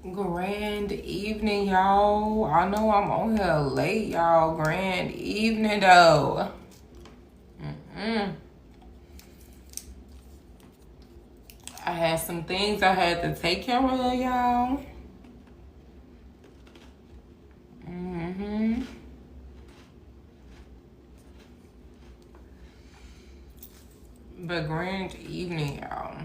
Grand evening, y'all. I know I'm on here late, y'all. Grand evening, though. I had some things I had to take care of, y'all. But grand evening, y'all.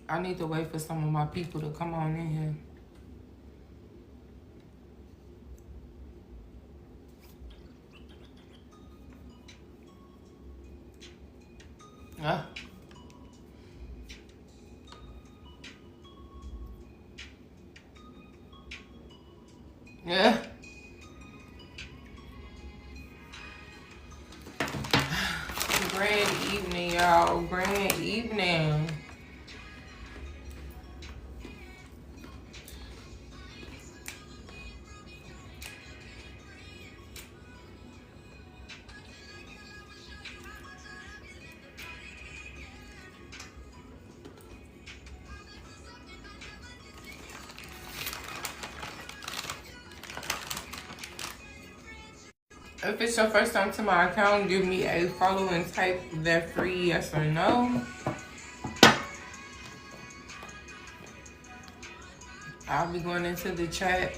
I need to wait for some of my people to come on in here. Yeah. Yeah. Grand evening, y'all. Grand evening. If it's your first time to my account, give me a follow and type that free yes or no. I'll be going into the chat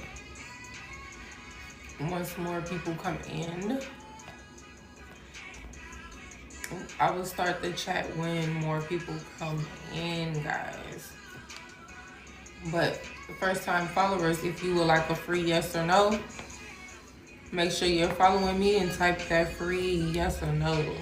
once more people come in. I will start the chat when more people come in, guys. But first time followers, if you would like a free yes or no, make sure you're following me and type that free yes or no.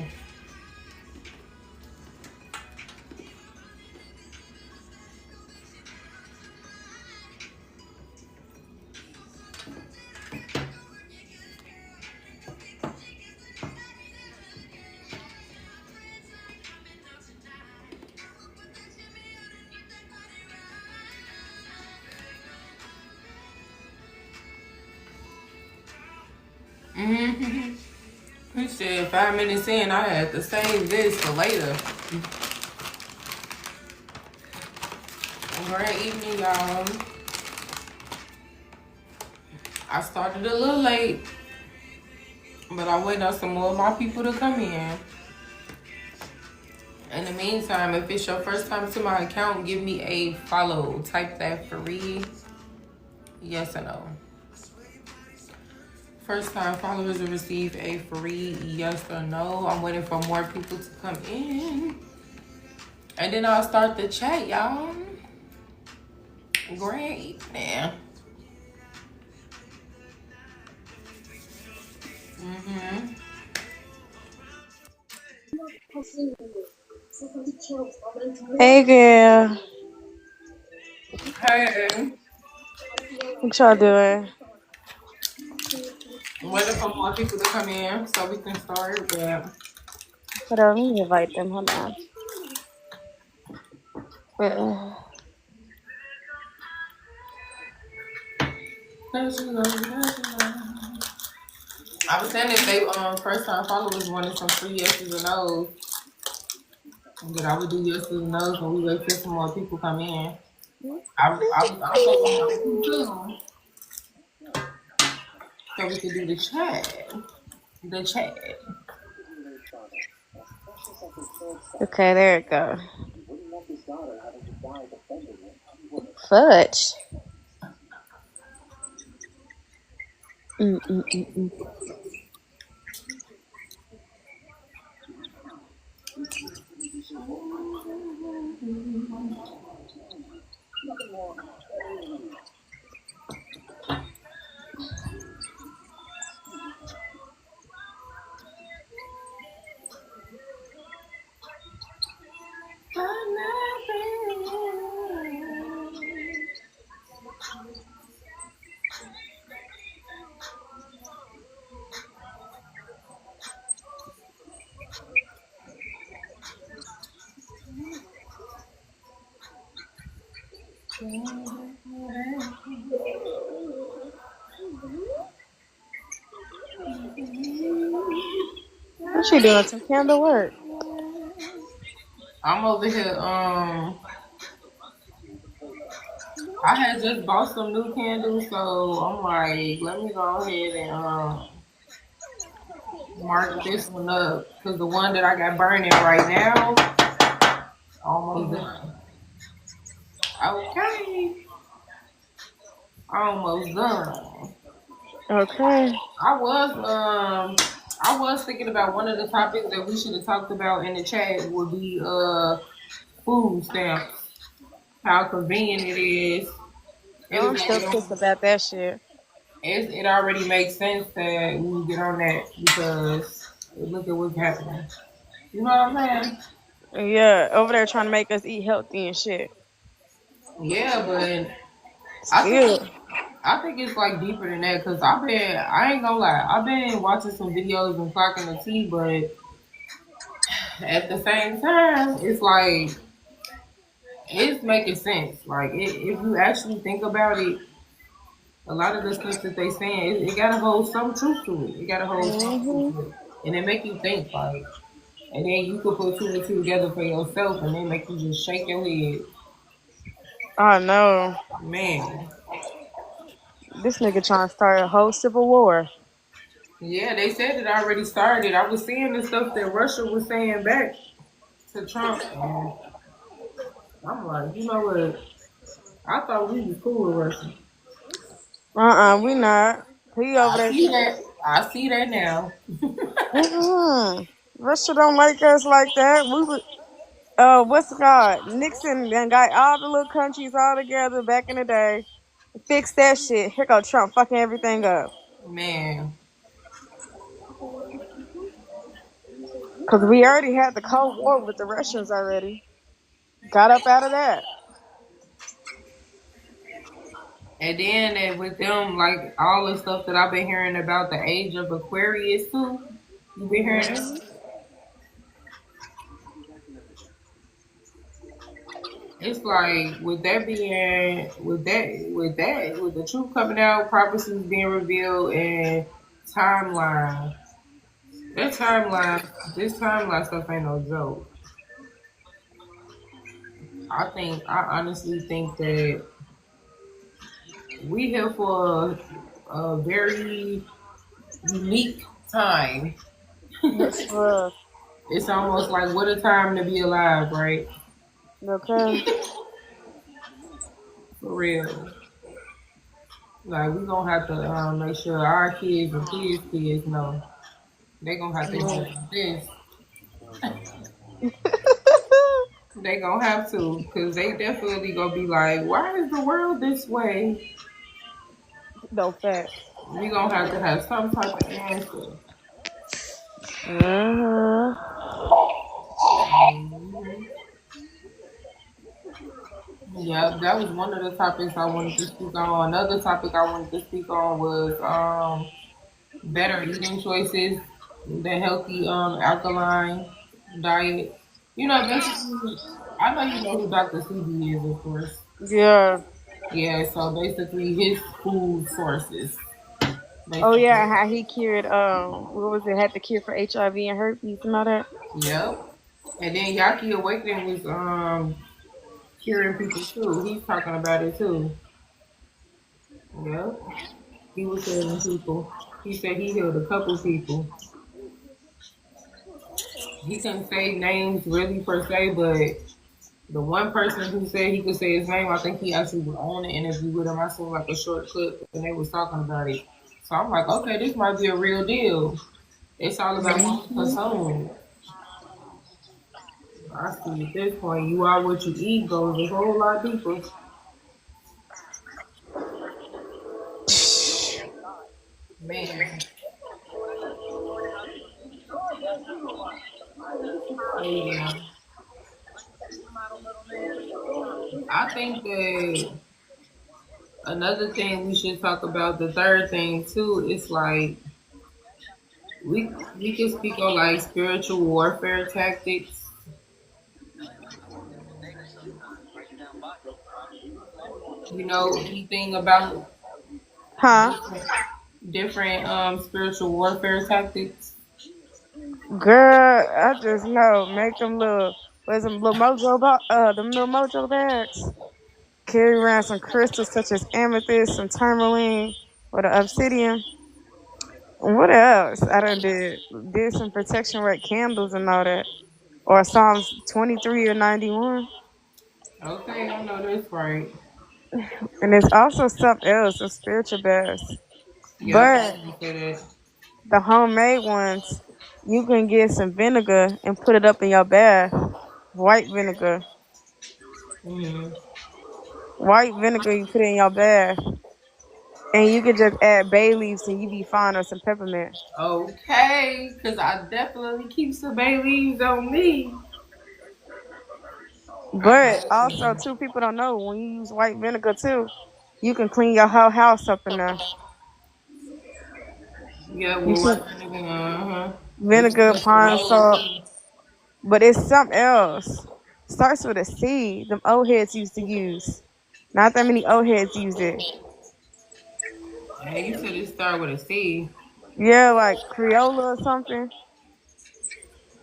He said 5 minutes in, I had to save this for later. Great evening, y'all. I started a little late, but I waited on some more of my people to come in. In the meantime, if it's your first time to my account, give me a follow. Type that free yes or no. First time followers will receive a free yes or no. I'm waiting for more people to come in. And then I'll start the chat, y'all. Great. Yeah. Hey girl, Hey. what y'all doing? Waiting for more people to come in so we can start. Yeah. Hold on, let me invite them. Hold on. Uh, I was saying if they first time followers wanted some free yeses or no's, that I would do yeses and no's when we wait for some more people come in. I thought about you too, so we could do the chat. The chat. okay, there it go. Fudge. Mm. What she doing? Some candle work. I'm over here. I had just bought some new candles, so I'm like, let me go ahead and mark this one up because the one that I got burning right now, almost done. Okay, almost done. Okay. I was thinking about one of the topics that we should have talked about in the chat would be food stamps. How convenient it is. I'm still pissed about that shit. It already makes sense that we get on that because look at what's happening. You know what I'm saying? Yeah, over there trying to make us eat healthy and shit. Yeah, but Still. I think it's like deeper than that because I ain't gonna lie, I've been watching some videos and clocking the tea, but at the same time, it's like it's making sense. Like if you actually think about it, a lot of the stuff that they saying, it got to hold some truth to it. It got to hold some truth to it, and it make you think like, and then you could put two and two together for yourself, and then make you just shake your head. I know. Man. This nigga trying to start a whole civil war. Yeah, they said it already started. I was seeing the stuff that Russia was saying back to Trump, and I'm like, you know what? I thought we was cool with Russia. We not. He over there. I see that now. Russia don't like us like that. We would. What's it called? Nixon and got all the little countries all together back in the day. Fix that shit. Here go Trump fucking everything up. Man. Cause we already had the Cold War with the Russians already. Got up out of that. And then with them, like all the stuff that I've been hearing about the age of Aquarius too. You been hearing this? It's like with the truth coming out, prophecies being revealed, and timeline. This timeline stuff ain't no joke. I honestly think that we here for a very unique time. It's almost like what a time to be alive, right? Okay. For real. Like we gonna have to make sure our kids and kids know they gonna have to hear this. They gonna have to, because they definitely gonna be like, why is the world this way? No fact. We gonna have some type of answer. Mm-hmm. Yeah, that was one of the topics I wanted to speak on. Another topic I wanted to speak on was better eating choices, the healthy alkaline diet. You know, basically, I know you know who Dr. CB is, of course. Yeah. Yeah, so basically his food sources. Basically. Oh yeah, how he cured what was it? Had the cure for HIV and herpes and all that. Yep. And then Yaki Awakening was curing people too. He's talking about it too. Yep. He was healing people. He said he healed a couple people. He couldn't say names really per se, but the one person who said he could say his name, I think he actually was on an interview with him. I saw like a short clip and they was talking about it. So I'm like, okay, this might be a real deal. It's all about what you consume. I see at this point, you are what you eat goes a whole lot deeper. Man. Yeah. I think that another thing we should talk about, the third thing too, is like we can speak on like spiritual warfare tactics. You know anything about different spiritual warfare tactics? Girl, I just know. Make them little, where's them little them little mojo bags. Carry around some crystals such as amethyst, some tourmaline, or the obsidian. What else? I done did some protection rate candles and all that. Or Psalms 23 or 91. Okay, I know this right. And there's also something else, a spiritual bath. Yep, But you said it. the homemade ones, you can get some vinegar and put it up in your bath. White vinegar. Mm-hmm. White vinegar, you put it in your bath. And you can just add bay leaves and you be fine, or some peppermint. Okay, because I definitely keep some bay leaves on me. I But also, definitely. too, people don't know when you use white vinegar too, you can clean your whole house up in there. Yeah, You well, can what vinegar? Uh-huh. Which is vinegar, good to pine know salt, too. but it's something else. Starts with a C. Them old heads used to use. Not that many old heads use it. Hey, you said it start with a C. Yeah, like Crayola or something.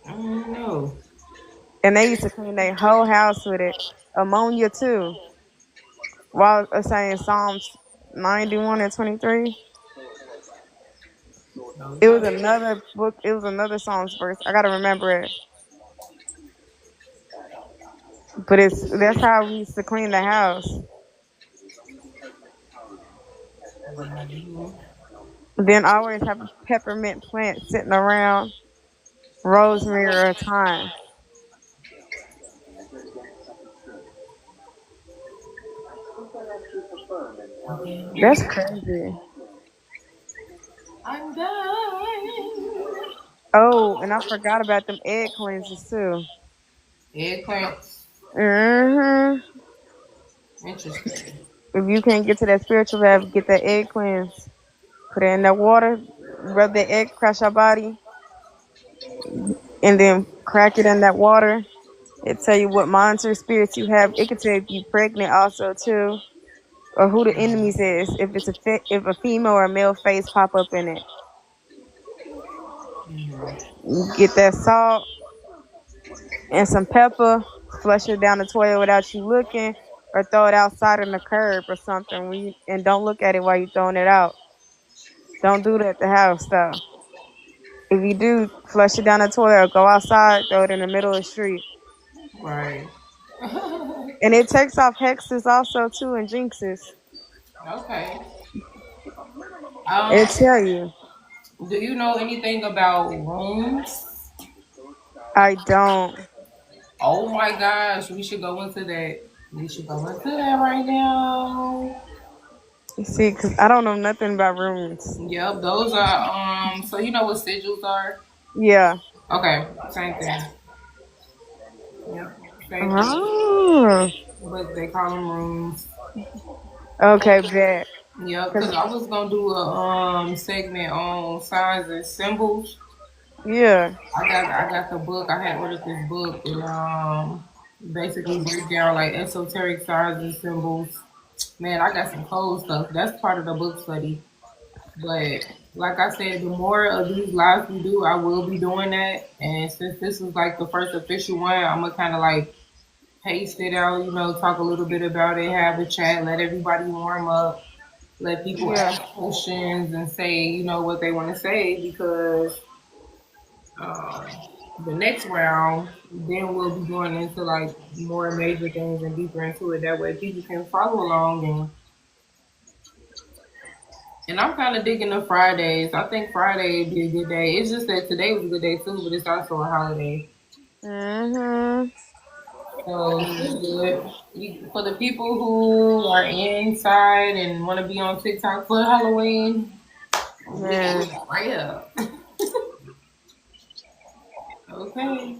I don't know. And they used to clean their whole house with it. Ammonia too. While saying Psalms 91 and 23. It was Okay. another book. It was another Psalms verse. I gotta remember it. But that's how we used to clean the house. Mhm. Then always have a peppermint plant sitting around, rosemary or thyme. That's crazy. I'm done. Oh, and I forgot about them egg cleansers too. Eggplants. Hmm. Interesting. If you can't get to that spiritual bath, get that egg cleanse. Put it in that water, rub the egg, crush your body, and then crack it in that water. It tell you what monster spirits you have. It could tell if you pregnant also too, or who the enemies is. If it's if a female or a male face pop up in it. Mm-hmm. Get that salt and some pepper. Flush it down the toilet without you looking, or throw it outside on the curb or something. And don't look at it while you're throwing it out. Don't do that at the house though. If you do, flush it down the toilet or go outside, throw it in the middle of the street. Right. And it takes off hexes also too and jinxes. Okay. It Um, tell you. do you know anything about rooms? I don't. Oh my gosh, we should go into that. We should go into that right now. See, because I don't know nothing about rooms. Yep, those are so you know what sigils are? Yeah. Okay, same thing. Yep, same thing. Oh. But they call them rooms. Okay, bet. Yep, because Cause I was gonna do a segment on signs and symbols. yeah, I got the book. I had ordered this book and basically break down like esoteric signs and symbols. Man, I got some cold stuff. That's part of the book study. But like I said, the more of these lives we do, I will be doing that. And since this is like the first official one, I'm gonna kind of like paste it out. Talk a little bit about it, have a chat, let everybody warm up, let people yeah, ask questions and say what they want to say because um, the next round, then we'll be going into like more major things and deeper into it. That way, people can follow along and I'm kind of digging the Fridays. I think Friday would be a good day. It's just that today was a good day too, but it's also a holiday. mhm, So it's good. For the people who are inside and want to be on TikTok for Halloween, we got yeah. it right up. Okay.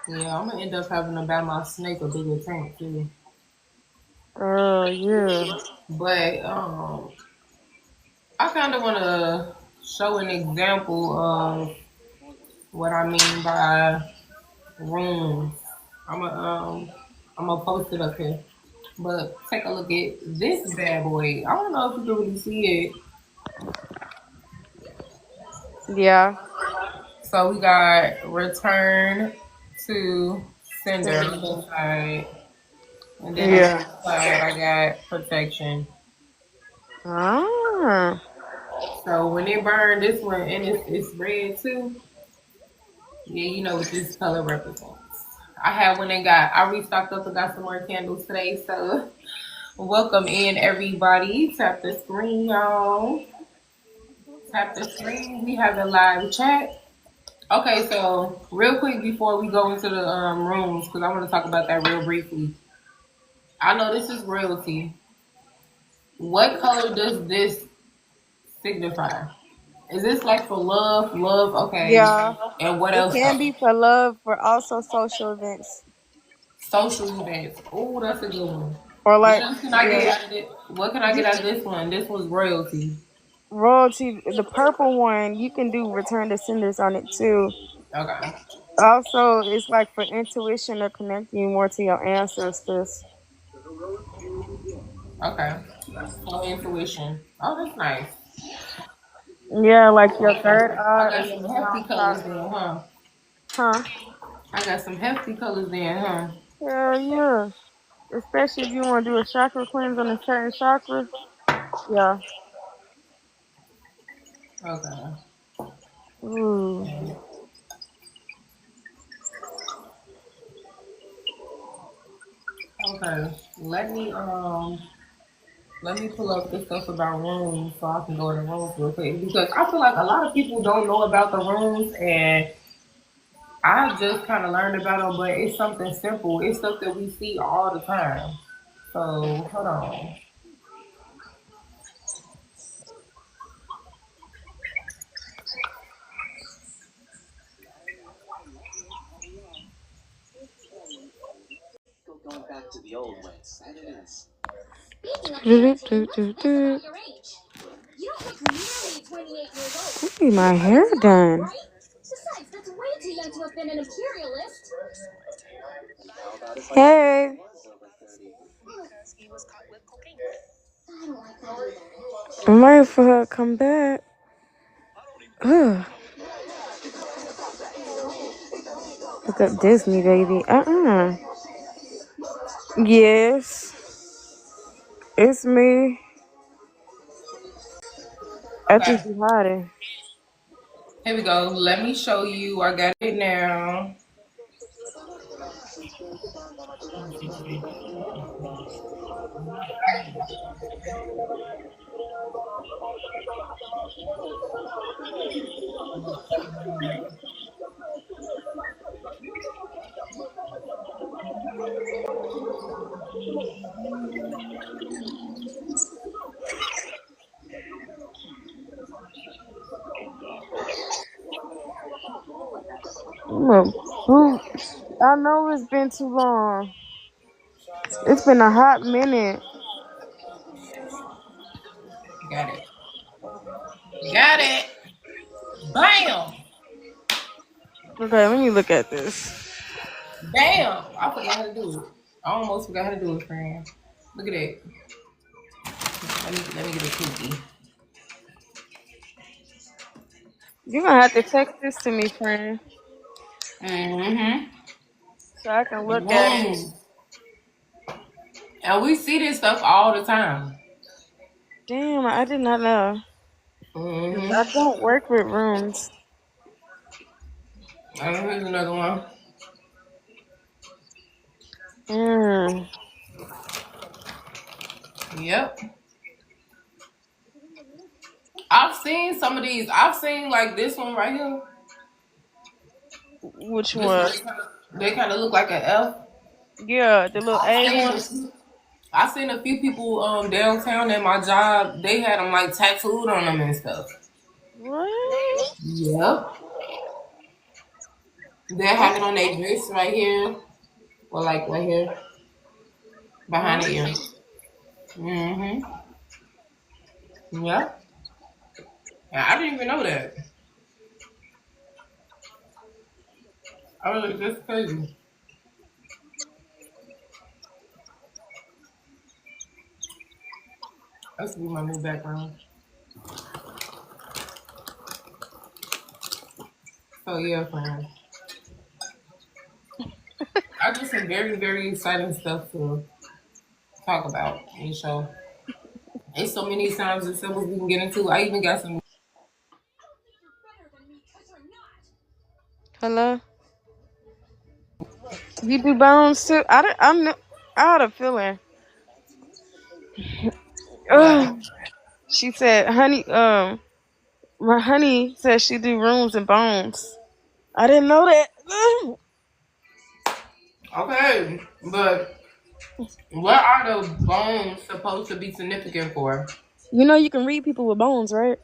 Yeah, I'm gonna end up having to buy my snake a bigger tank too. Yeah. But I kind of want to show an example of what I mean by rooms. I'm gonna post it up here. But take a look at this bad boy. I don't know if you can really see it. Yeah. So we got return to sender on Send. this side. And then on Yeah. this side, I got protection. Ah. So when it burned this one, and it's red too, yeah, you know what this color represents. I restocked up and got some more candles today. So welcome in everybody. Tap the screen, y'all. Tap the screen. We have a live chat. Okay, so real quick before we go into the rooms, because I want to talk about that real briefly. I know this is royalty. What color does this signify? Is this like for love? Love, okay. Yeah. And what It else can though? be for love, for also social events. Social events. Oh, that's a good one. Or What like, else can I get yeah. out of it? What can I get out of this one? This was royalty. Royalty, the purple one, you can do return to senders on it too. Okay. Also, it's like for intuition or connecting you more to your ancestors. Okay. So intuition. Oh, that's nice. Yeah, like your third I eye or got your some hefty crown colors chakra. then, huh? Huh? I got some hefty colors then, huh? Yeah, yeah. Especially if you want to do a chakra cleanse on a certain chakra. Yeah. Okay. Ooh. Okay. Let me pull up the stuff about rooms so I can go in the rooms real quick because I feel like a lot of people don't know about the rooms and I just kind of learned about them, but it's something simple. It's stuff that we see all the time. So hold on. I need my hair done. Hey. I'm waiting for her to come back. Ugh. Look up Disney, baby. Yes, it's me. I Okay, think you hiding. here we go. Let me show you. I got it now. Look, poop. I know it's been too long. It's been a hot minute. Got it. Got it. Bam. Okay, let me look at this. Bam. I forgot how to do it. I almost forgot how to do it, friend. Look at that. Let me get a cookie. You're gonna have to text this to me, friend, Mm-hmm. so I can look at it. Boom. And we see this stuff all the time. Damn, I did not know. 'Cause I Mm-hmm. don't work with rooms. And here's another one. Mm. Yep. I've seen some of these. I've seen like this one right here. Which This one, one? they kind of look like an F. Yeah, the little I've A seen one. a few, I've seen a few people downtown at my job. They had them like tattooed on them and stuff. What? Yep. They have it on their wrist right here, or like right here behind the Mm. ear. Mm-hmm. Yep. Yeah, I didn't even know that. I was like, that's crazy. That's gonna be my new background. So yeah, friend. I got some very, very exciting stuff to talk about in the show. There's so many sounds and symbols we can get into. I even got some. Hello. You do bones too? I had a feeling. What? Ugh. She said, "Honey, my honey said she do rooms and bones." I didn't know that. Ugh. Okay, but what are the bones supposed to be significant for? You know you can read people with bones, right?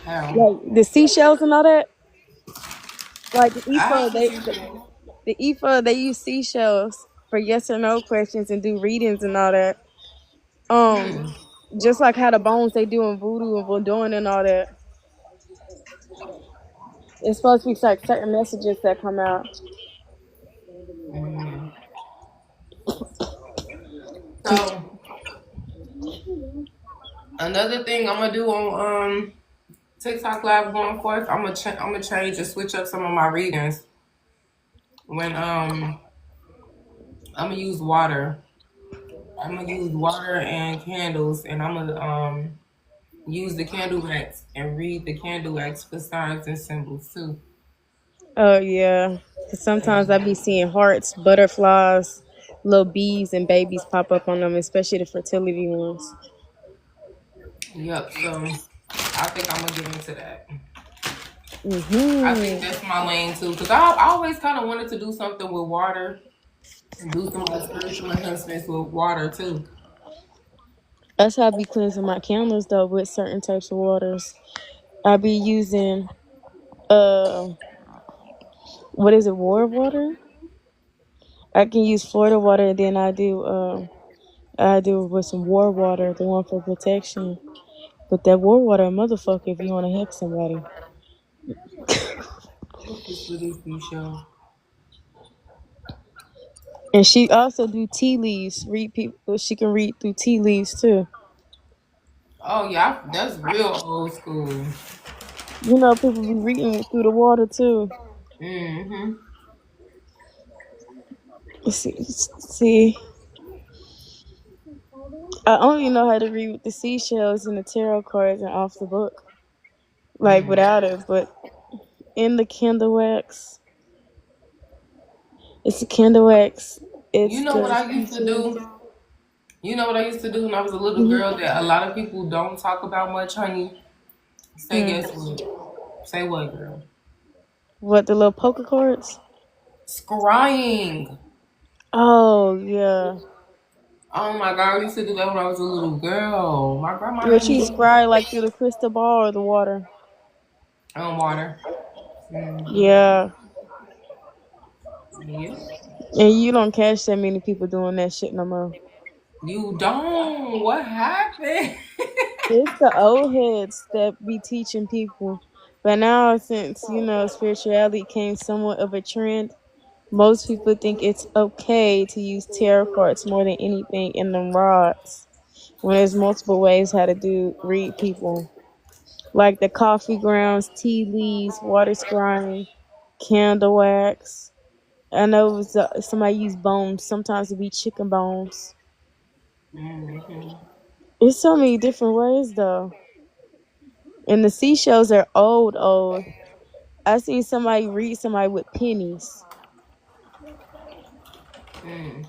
How? Like the seashells and all that. Like the I EFA, have to see that. the EFA they use seashells for yes or no questions and do readings and all that. Um, Hmm. just like how the bones they do in voodoo and voodoo and all that. It's supposed to be like certain messages that come out. Hmm. So another thing I'm gonna do on TikTok live going forth, I'm gonna change and switch up some of my readings when I'm gonna use water. I'm gonna use water and candles, and I'm gonna use the candle wax and read the candle wax for signs and symbols too. Oh yeah. 'Cause sometimes I be seeing hearts, butterflies, little bees, and babies pop up on them, especially the fertility ones. Yep. So I think I'm gonna get into that. I think Mhm. that's my lane too, because I always kind of wanted to do something with water and do some like spiritual enhancements with water too. That's how I be cleansing my candles though with certain types of waters. I be using uh what is it, war water? I can use Florida water, and then I do with some war water, the one for protection. But that war water, a motherfucker, if you want to hex somebody. What's this little show? And she also do tea leaves. Read people. She can read through tea leaves too. Oh yeah, that's real old school. You know, people be reading through the water too. Mm-hmm. See, I only know how to read with the seashells and the tarot cards and off the book, like Mm. without it. But in the candle wax, it's the candle wax. You It's know what the I used to seashells. do? You know what I used to do when I was a little Hmm. girl that a lot of people don't talk about much, honey? Say Hmm. guess what? Say what, girl? What, the little poker cards? Scrying. Oh yeah. Oh my god, I used to do that when I was a little girl. My grandma What had you me scry like through the crystal ball or the water? on water. Mm-hmm. Yeah. Yep. And you don't catch that many people doing that shit no more. You don't. What happened? It's the old heads that be teaching people. But now, since spirituality became somewhat of a trend, most people think it's okay to use tarot cards more than anything in them rods. When there's multiple ways how to read people, like the coffee grounds, tea leaves, water scrying, candle wax. I know it was, somebody used bones. Sometimes it be chicken bones. Mm-hmm. It's so many different ways though. And the seashells are old, old. I seen somebody read somebody with pennies. Mm.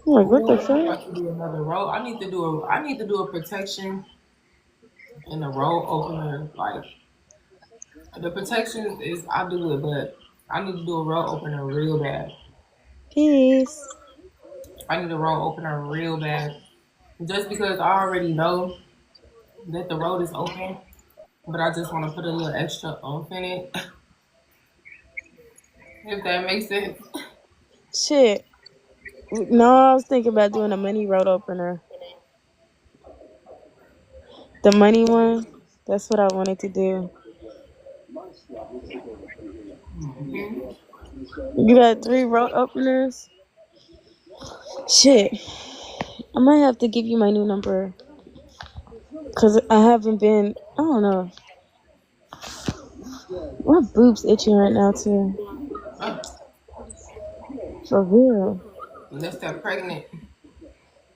I'm like, what the Ooh, I'm fuck? about to do another roll. I need to do a protection and a roll opener. Like the protection is I do it, but I need to do a roll opener real bad. Peace. I need a roll opener real bad. Just because I already know that the road is open, but I just want to put a little extra oomph in it. If that makes sense. Shit. No, I was thinking about doing a money road opener. The money one. That's what I wanted to do. Hmm. You got 3 road openers? Shit. I might have to give you my new number. Cause I haven't been. I don't know. My boob's itching right now too. Oh, For real. that's that pregnant.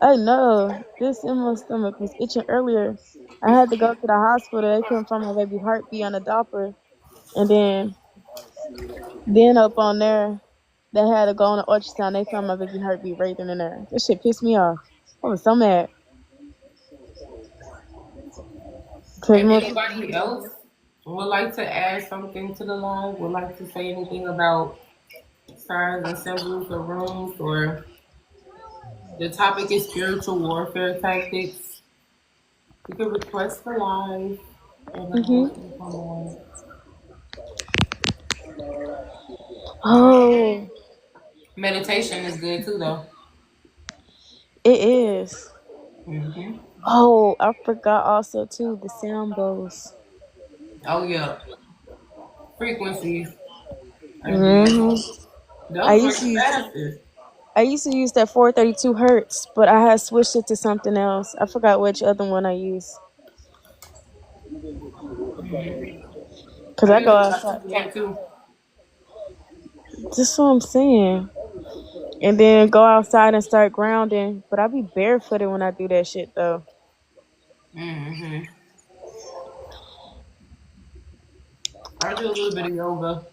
I know. This in my stomach was itching earlier. I had to go to the hospital. They couldn't find my baby heartbeat on the Doppler, and then up on there, they had to go on the ultrasound. They found my baby heartbeat right then and there. This shit pissed me off. I was so mad. Cause And more people anybody else would like to add something to the live? Would like to say anything about signs and symbols or runes, or the topic is spiritual warfare tactics? You can request the live, and the hmm host will come on. Oh, Meditation is good too, though. it is. Hmm. Oh, I forgot also too the sound bowls. Oh yeah, frequencies are good. hmm I Those work used to the use fastest. I used to use that 432 hertz, but I had switched it to something else. I forgot which other one I used. Cause I I use go a outside. 2.2. That's what I'm saying. And then go outside and start grounding. But I be barefooted when I do that shit though. Mm-hmm. I do a little bit of yoga.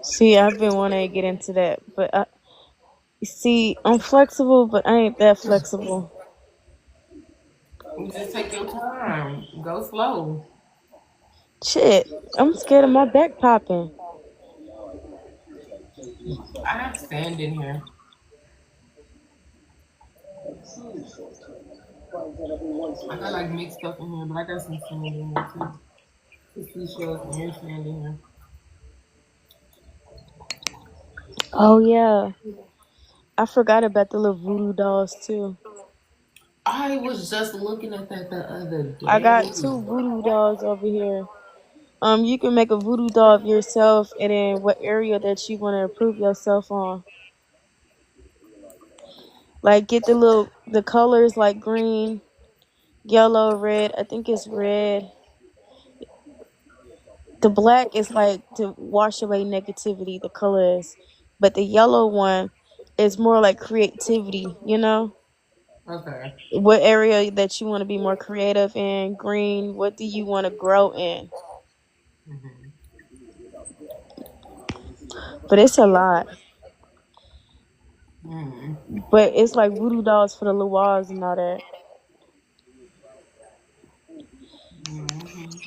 See, I've been wanting to get into that, but see, I'm flexible, but I ain't that flexible. You just take your time. Go slow. Shit, I'm scared of my back popping. I have sand in here. I got like mixed stuff in here, but I got some sand in here too. Some seashells and sand in here. Oh yeah, I forgot about the little voodoo dolls too. I was just looking at that the other I day. got two voodoo dolls over here. You can make a voodoo doll of yourself, and then what area that you want to improve yourself on. Like get the colors like green, yellow, red. I think it's red. The black is like to wash away negativity. The color is, but the yellow one is more like creativity. You know, Okay. what area that you want to be more creative in. Green. What do you want to grow in? Mm-hmm. But it's a lot. Mm-hmm. But it's like voodoo dolls for the luau's and all that. Mm-hmm.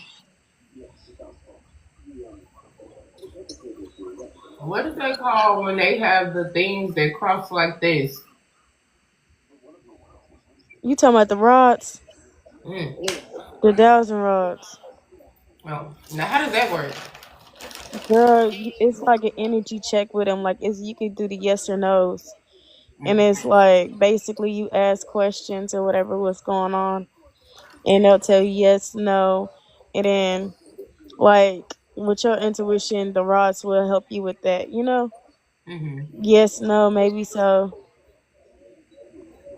What is they call when they have the things that cross like this? You talking about the rods? Mm. The dowsing rods. Oh, now how does that work? Girl, it's like an energy check with them. Like it's you can do the yes or no's, and Mm. it's like basically you ask questions or whatever what's going on, and they'll tell you yes, no, and then like with your intuition, the rods will help you with that. You know, Mm-hmm. yes, no, maybe so.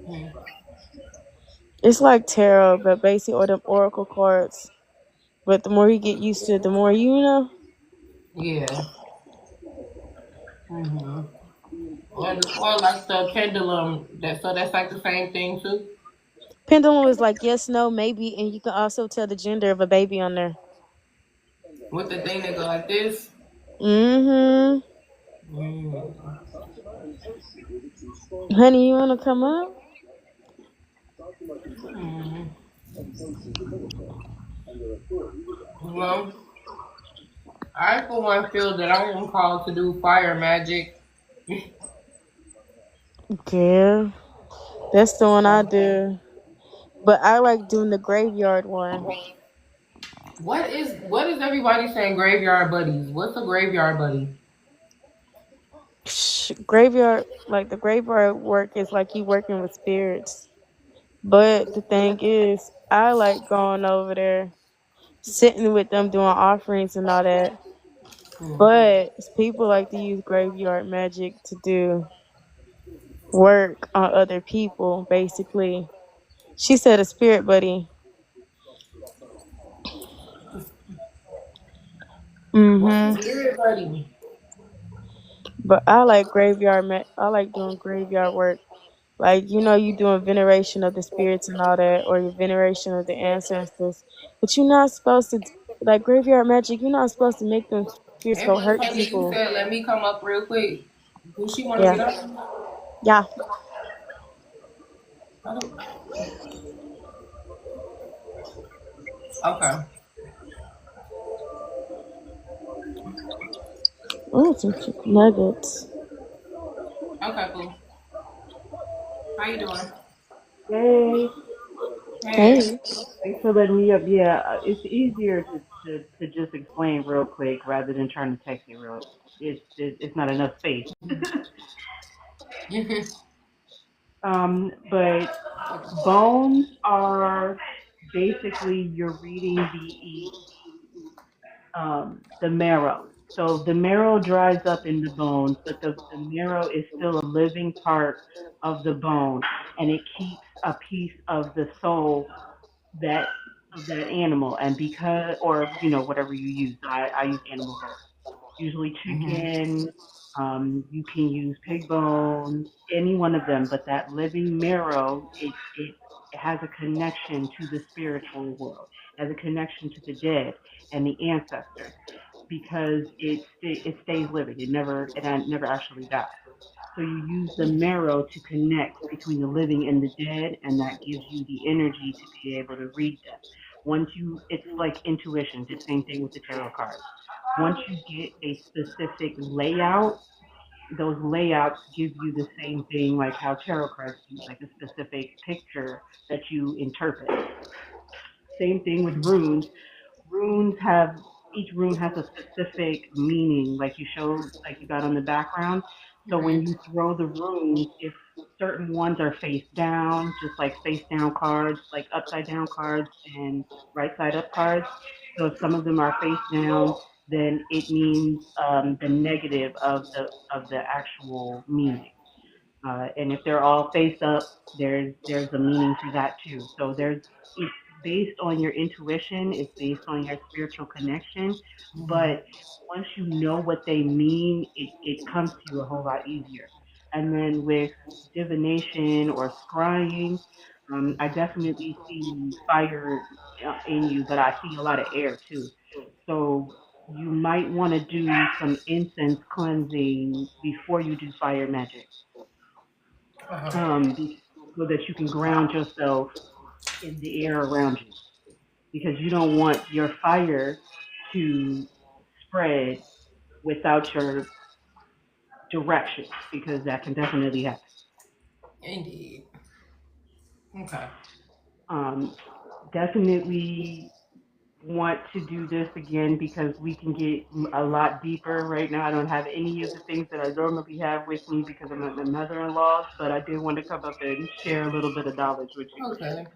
Mm. It's like tarot, but basically or them oracle cards. But the more you get used to it, the more you know. Yeah. Mm-hmm. Or like the pendulum. That's like the same thing too. Pendulum is like yes, no, maybe, and you can also tell the gender of a baby on there. With the thing that go like this. Mm-hmm. Mm. Honey, you wanna come up? Mm. Well, I for one feel that I am called to do fire magic. Yeah, that's the one I do. But I like doing the graveyard one. What is everybody saying? Graveyard buddies. What's a graveyard buddy? Graveyard, like the graveyard work is like you working with spirits. But the thing is, I like going over there, sitting with them, doing offerings and all that. Hmm. But people like to use graveyard magic to do work on other people, basically. She said a spirit buddy. What's the Mm-hmm. spirit buddy? But I like I like doing graveyard work. Like, you doing veneration of the spirits and all that, or your veneration of the ancestors. But you're not supposed to, like graveyard magic, you're not supposed to make them spirits Hey, go Miss hurt Honey, you people. said let me come up real quick. Do she want to Yeah. get up? Yeah. I don't. Okay. Oh, some chicken nuggets. Okay, cool. How you doing? Hey, Hey. Hey. thanks for letting me up. Yeah, it's easier to just explain real quick rather than trying to text you real. It's not enough space. But bones are basically you're reading the marrow. So the marrow dries up in the bones, but the marrow is still a living part of the bone, and it keeps a piece of the soul that of that animal. And because, or whatever you use, I use animal bones, usually chicken. You can use pig bones, any one of them, but that living marrow, it has a connection to the spiritual world, has a connection to the dead and the ancestors, because it stays living. It never actually dies. So you use the marrow to connect between the living and the dead, and that gives you the energy to be able to read them. It's like intuition, the same thing with the tarot cards. Once you get a specific layout, those layouts give you the same thing like how tarot cards do, like a specific picture that you interpret. Same thing with runes. Runes have Each rune has a specific meaning, like you got on the background. So when you throw the runes, if certain ones are face down, just like face down cards, like upside down cards and right side up cards. So if some of them are face down, then it means the negative of the actual meaning. And if they're all face up, there's a meaning to that too. So it's based on your intuition, it's based on your spiritual connection. But once you know what they mean, it comes to you a whole lot easier. And then with divination or scrying, I definitely see fire in you, but I see a lot of air too. So you might want to do some incense cleansing before you do fire magic, so that you can ground yourself in the air around you, because you don't want your fire to spread without your direction, because that can definitely happen. Indeed. Okay. Um, Definitely want to do this again because we can get a lot deeper. Right now, I don't have any of the things that I normally have with me because I'm at my mother-in-law's, but I did want to come up and share a little bit of knowledge with you. Okay.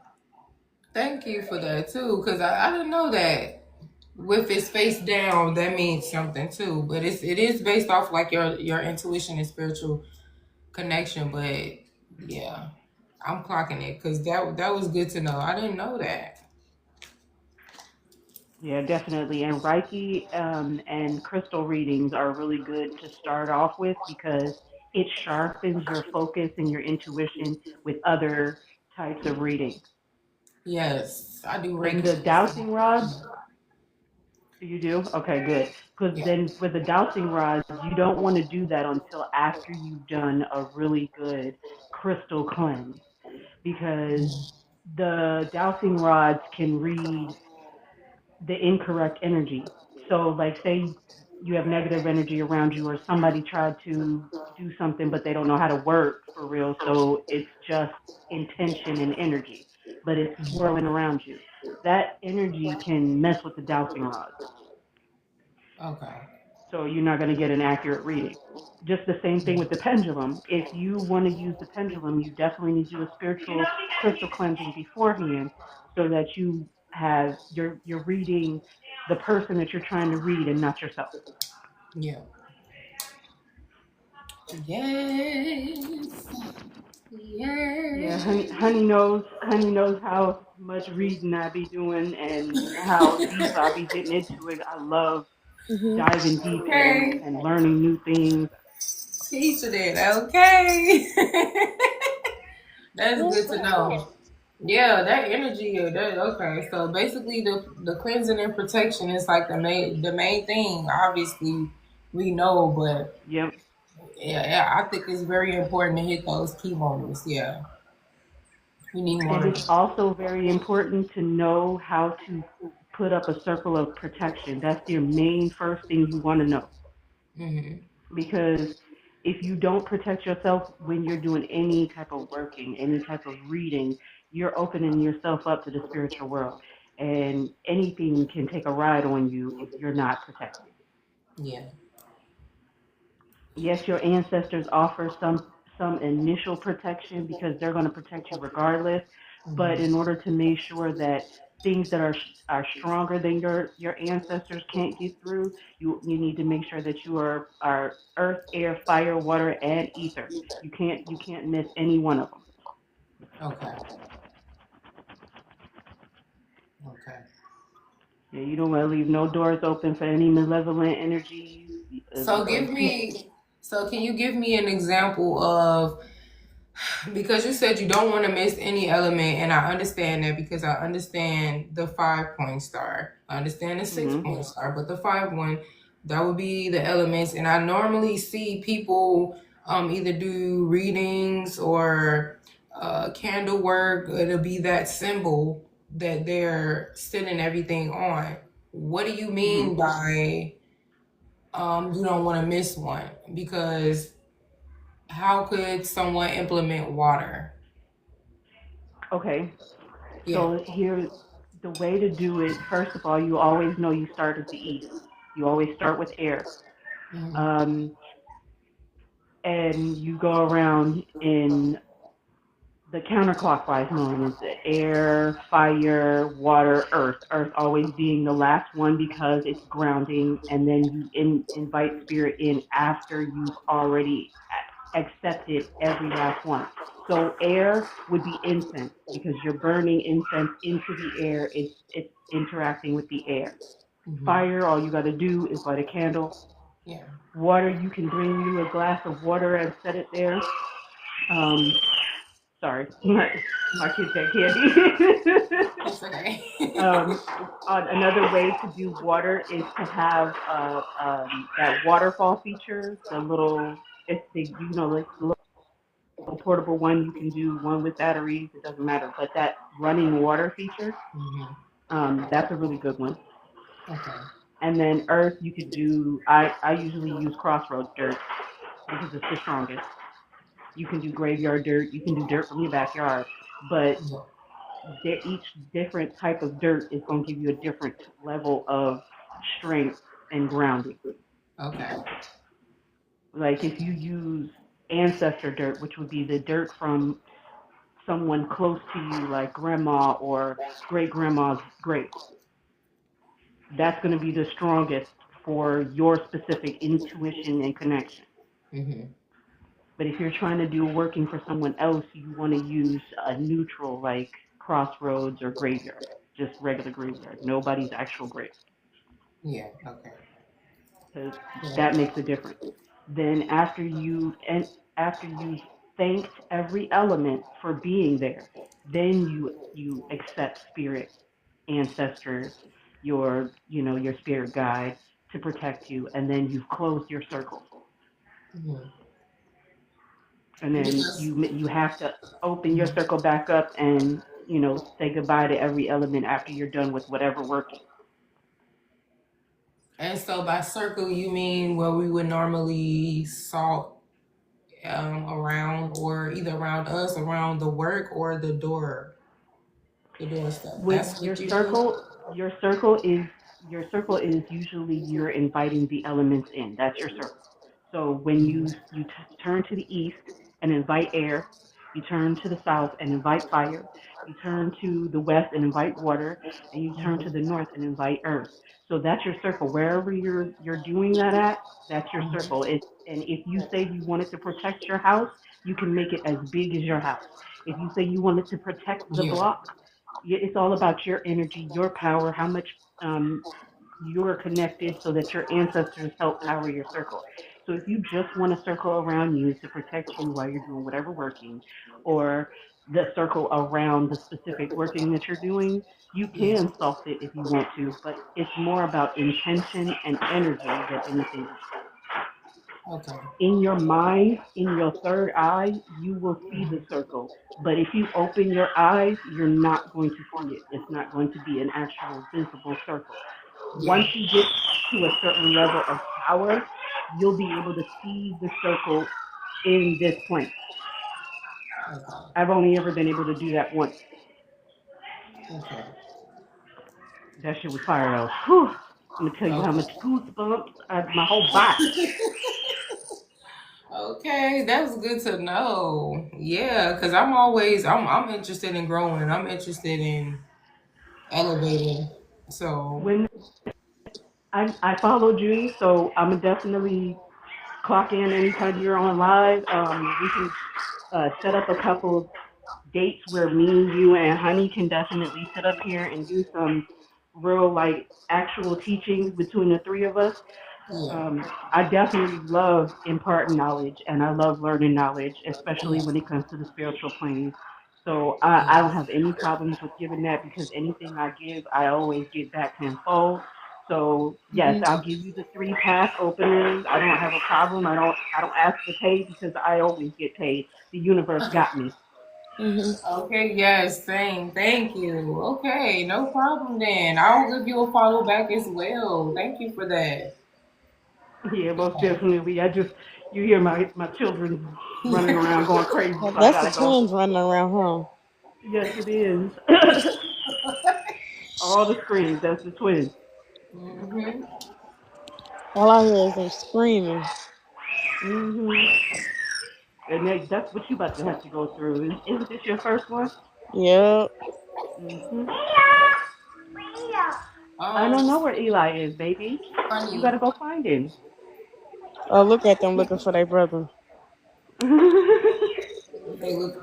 Thank you for that too, because I didn't know that with his face down that means something too. But it is based off like your intuition and spiritual connection. But yeah, I'm clocking it because that was good to know. I didn't know that. Yeah, definitely. And Reiki and crystal readings are really good to start off with because it sharpens your focus and your intuition with other types of readings. Yes, I do And Reiki. the dowsing rods, you do? Okay, good. Because Yeah. then with the dowsing rods, you don't want to do that until after you've done a really good crystal cleanse, because the dowsing rods can read the incorrect energy. So, like, say you have negative energy around you, or somebody tried to do something, but they don't know how to work for real. So it's just intention and energy, but it's swirling around you. That energy can mess with the dowsing rods. Okay. So you're not going to get an accurate reading. Just the same thing with the pendulum. If you want to use the pendulum, you definitely need to do a spiritual crystal cleansing beforehand, so that you're reading the person that you're trying to read and not yourself. Yeah. Yes. Yeah, Yes. honey knows how much reading I be doing and how deep I be getting into it. I love Mhm. diving deep Okay. and learning new things. Teaching it. Okay. That's Yeah, good for to sure. know. Yeah, that energy. That okay. So basically, the cleansing and protection is like the main thing. Obviously, we know, but Yep. yeah, I think it's very important to hit those key moments. Yeah, we need And more. it's also very important to know how to put up a circle of protection. That's your main first thing you want to know. Hmm. Because if you don't protect yourself when you're doing any type of working, any type of reading, you're opening yourself up to the spiritual world. And anything can take a ride on you if you're not protected. Yeah. Yes, your ancestors offer some initial protection because they're going to protect you regardless. But Hmm. in order to make sure that things that are stronger than your ancestors can't get through, you need to make sure that you are earth, air, fire, water, and ether. You can't miss any one of them. Okay. Okay. Yeah, you don't want to leave no doors open for any malevolent energies. So Or give people. me. So can you give me an example of, because you said you don't want to miss any element, and I understand that because I understand the 5 point star. I understand the six Hmm. point star, but the five one, that would be the elements. And I normally see people either do readings or candle work. It'll be that symbol that they're sending everything on. What do you Hmm. mean by you don't want to miss one? Because how could someone implement water? Okay. Yeah. So here, the way to do it, first of all, you always know you start at the east. You always start with air. Hmm. Um, and you go around in the counterclockwise motion is the air, fire, water, earth. Earth always being the last one because it's grounding, and then you invite spirit in after you've already accepted every last one. So air would be incense because you're burning incense into the air. It's interacting with the air. Hmm. Fire, all you got to do is light a candle. Yeah. Water, you can bring you a glass of water and set it there. Um, Sorry, my kids got candy. It's okay. um, Another way to do water is to have that waterfall feature. The little, it's the like the little portable one. You can do one with batteries. It doesn't matter. But that running water feature, Hmm. that's a really good one. Okay. And then earth, you could do. I usually use crossroads dirt because it's the strongest. You can do graveyard dirt. You can do dirt from your backyard, but Yeah. each different type of dirt is going to give you a different level of strength and grounding. Okay. Like if you use ancestor dirt, which would be the dirt from someone close to you, like grandma or great grandma's great, that's going to be the strongest for your specific intuition and connection. Hmm. But if you're trying to do working for someone else, you want to use a neutral like crossroads or graveyard, just regular graveyard, nobody's actual grave. Yeah. Okay. Because Yeah. that makes a difference. Then after you thanked every element for being there, then you accept spirit, ancestors, your spirit guide to protect you, and then you've closed your circle, Hmm. and then Because you have to open your circle back up and say goodbye to every element after you're done with whatever working. and so by circle you mean where we would normally salt around, or either around us, around the work, or the door stuff. With That's what you do. your circle is usually you're inviting the elements in. That's your circle. So when you turn to the east and invite air, you turn to the south and invite fire. You turn to the west and invite water, and you turn to the north and invite earth. So that's your circle. Wherever you're doing that at, that's your circle. And if you say you wanted to protect your house, you can make it as big as your house. If you say you wanted to protect the Yeah. block, it's all about your energy, your power, how much um, you're connected so that your ancestors help power your circle. So if you just want a circle around you to protect you while you're doing whatever working, or the circle around the specific working that you're doing, you Yeah. can sculpt it if you want to, but it's more about intention and energy than anything else. Okay. In your mind, in your third eye, you will see the circle. But if you open your eyes, you're not going to see it. It's not going to be an actual visible circle. Yeah. Once you get to a certain level of power, you'll be able to see the circle in this plane. Okay. I've only ever been able to do that once. Okay. That shit was fire though. Whew. I'm gonna tell you how Okay. much goosebumps my whole body. Okay, that's good to know. Yeah, because I'm interested in growing. I'm interested in elevating. So When I followed you, so I'm gonna definitely clock in anytime you're on live. We can set up a couple of dates where me, you, and Honey can definitely sit up here and do some real, like, actual teachings between the three of us. yeah, I definitely love imparting knowledge and I love learning knowledge, especially yeah, when it comes to the spiritual plane. So I yeah. don't have any problems with giving that because anything I give, I always get back tenfold. So yes, Mhm. I'll give you the 3 pass openers. I don't have a problem. I don't ask for pay because I always get paid. The universe got me. Mhm. Okay, yes, same. Thank you. Okay, no problem then. I'll give you a follow back as well. Thank you for that. Yeah, most definitely. You hear my children running Yeah. around going crazy, Well, so I that's the gotta go. twins running around, huh? Yes, it is. All the screams. That's the twins. hmm All I hear is them screaming. Mhm. And that's what you about to have to go through. Isn't this your first one? Yep. Mhm. I Um, don't know where Eli is, baby. You Honey, gotta go find him. Oh, look at them looking for their brother. they look.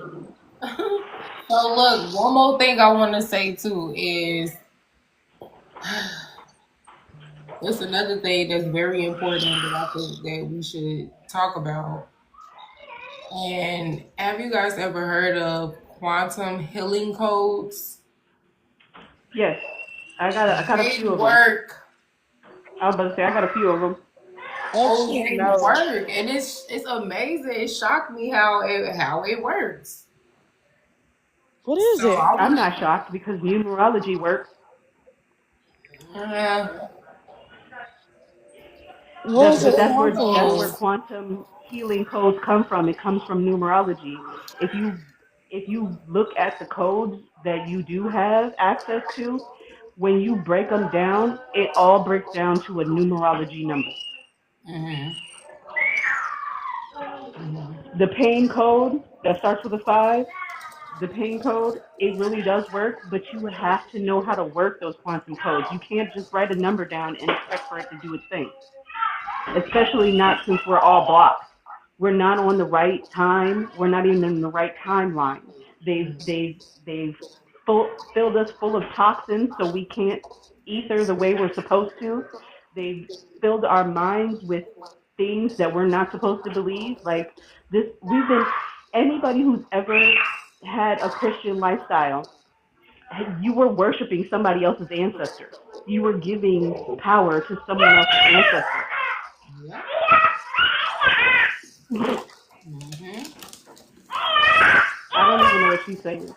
So look, one more thing I want to say too is it's another thing that's very important that I think that we should talk about. And have you guys ever heard of quantum healing codes? Yes, I got a few They of them. work. I was about to say I got a few of them. Oh, Actually, they no. work, and it's amazing. It shocked me how it works. What is So it? I I'm want not shocked because numerology works. to. What is But it? that's where Quantum? quantum healing codes come from. It comes from numerology. If you if you look at the codes that you do have access to, when you break them down, it all breaks down to a numerology number. hmm hmm The pain code that starts with a 5, the pain code, it really does work, but you have to know how to work those quantum codes. You can't just write a number down and expect for it to do its thing, especially not since we're all blocked. We're not on the right time. We're not even in the right timeline. They've filled us full of toxins so we can't ether the way we're supposed to. They've filled our minds with things that we're not supposed to believe. Like this, we've been anybody who's ever had a Christian lifestyle, you were worshiping somebody else's ancestors. You were giving power to someone else's ancestors. Yep. hmm I don't even know what she's saying.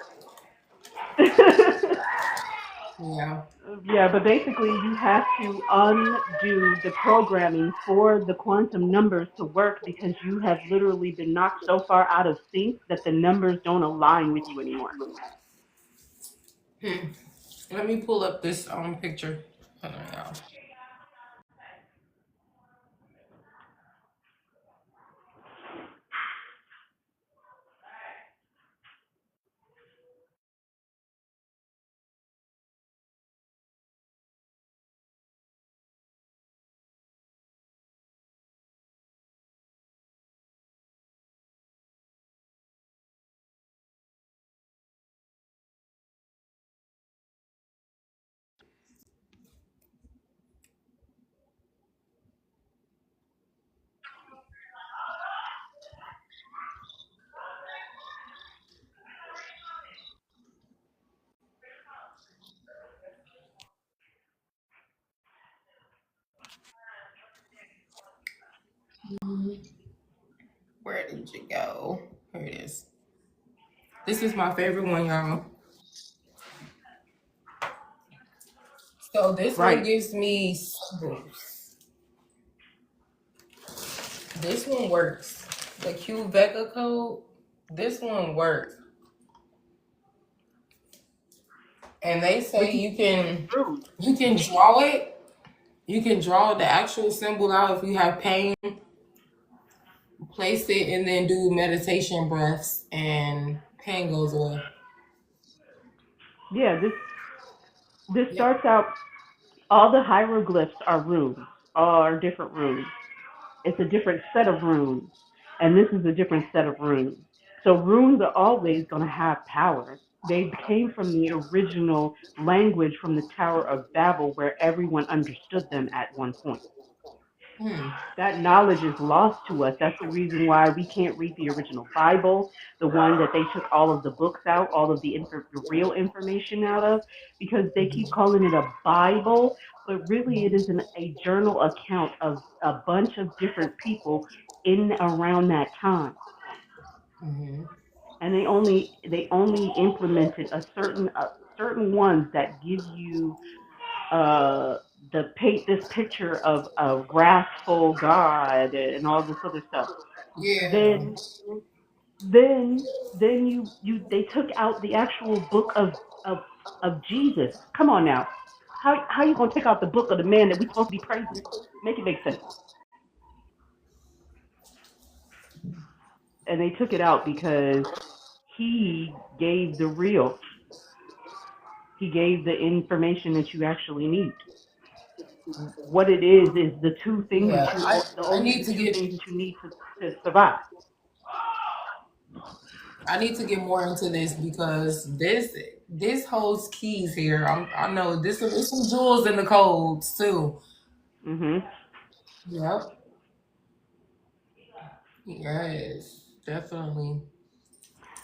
Yeah. Yeah, but basically you have to undo the programming for the quantum numbers to work because you have literally been knocked so far out of sync that the numbers don't align with you anymore. Hmm. Let me pull up this picture. Hold on, y'all. Where did you go? Here it is. This is my favorite one, y'all. So this one Right. gives me symbols. This one works. The Q Vega code. This one works. And they say you can draw it. You can draw the actual symbol out if you have pain. Place it and then do meditation breaths and pain goes away. Yeah, this Yep. starts out. All the hieroglyphs are runes, are different runes. It's a different set of runes, and this is a different set of runes. So runes are always going to have power. They came from the original language from the Tower of Babel, where everyone understood them at one point. That knowledge is lost to us. That's the reason why we can't read the original Bible, the one that they took all of the books out, all of the real information out of, because they keep calling it a Bible, but really it is a journal account of a bunch of different people in around that time. And they only implemented a certain ones that give you the paint this picture of a wrathful God and all this other stuff. Yeah. Then you they took out the actual book of Jesus. Come on now. How you gonna take out the book of the man that we supposed to be praising? Make it make sense. And they took it out because he gave the real. He gave the information that you actually need. What it is the two things Yeah. that you the I only need to two get things that you need to survive. I need to get more into this because this holds keys here. I know there's some jewels in the codes too. Mhm. Yep. Yes, definitely.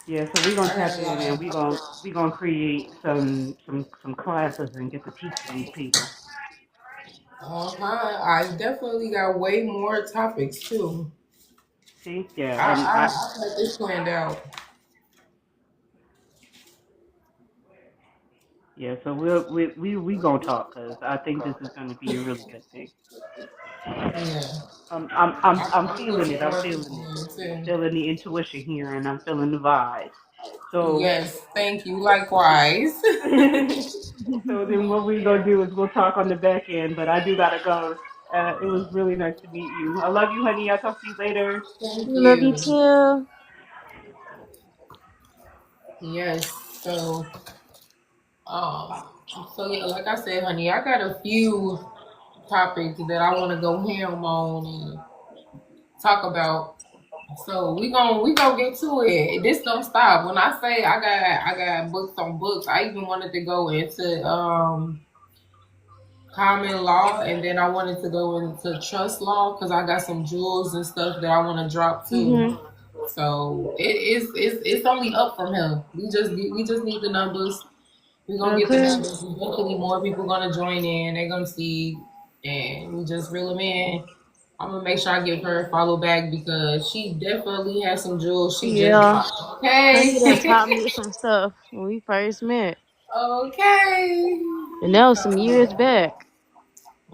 Yeah, so we're gonna I tap got a in lot and of we're gonna create some classes and get to teach these people. I definitely got way more topics too. See, yeah, I and I, I I got this planned out. yeah, so we gonna talk because I think this is gonna be a really good thing. Yeah. I'm I'm feeling it. putting I'm more feeling people it. in I'm too. feeling the intuition here, and I'm feeling the vibes. So Yes, thank you. Likewise. so then what we're gonna do is we'll talk on the back end, but I do gotta go. It was really nice to meet you. I love you, honey. I'll talk to you later. Thank Love you you. too. Yes. Um, so yeah, like I said, honey, I got a few topics that I want to go ham on and talk about. So we gonna get to it. This don't stop. When I say I got books on books, I even wanted to go into common law, and then I wanted to go into trust law because I got some jewels and stuff that I want to drop too. Mhm. So it's only up from here. We just need the numbers. We're gonna get the Okay. numbers. Eventually, more people gonna join in. They're gonna see, and we just reel them in. I'm gonna make sure I give her a follow back because she definitely has some jewels. She just Yeah. dropped. Honey done Okay, taught me some stuff when we first met. okay, And that was some years back.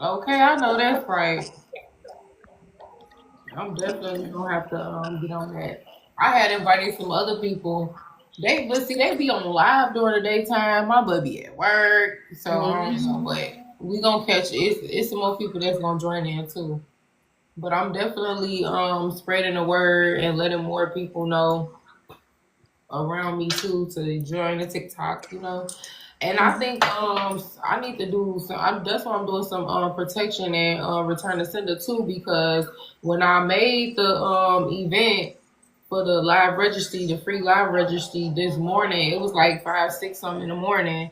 okay. I know that's right. I'm definitely gonna have to get on that. I had invited some other people. They be on live during the daytime. My butt be at work, so I don't know. But we gonna catch it. It's some more people that's gonna join in too. But I'm definitely spreading the word and letting more people know around me too to join the TikTok. And I think I need to do some. That's why I'm doing some protection and return to sender too because when I made the event for the live registry, the free live registry this morning, it was like 5, 6 something in the morning,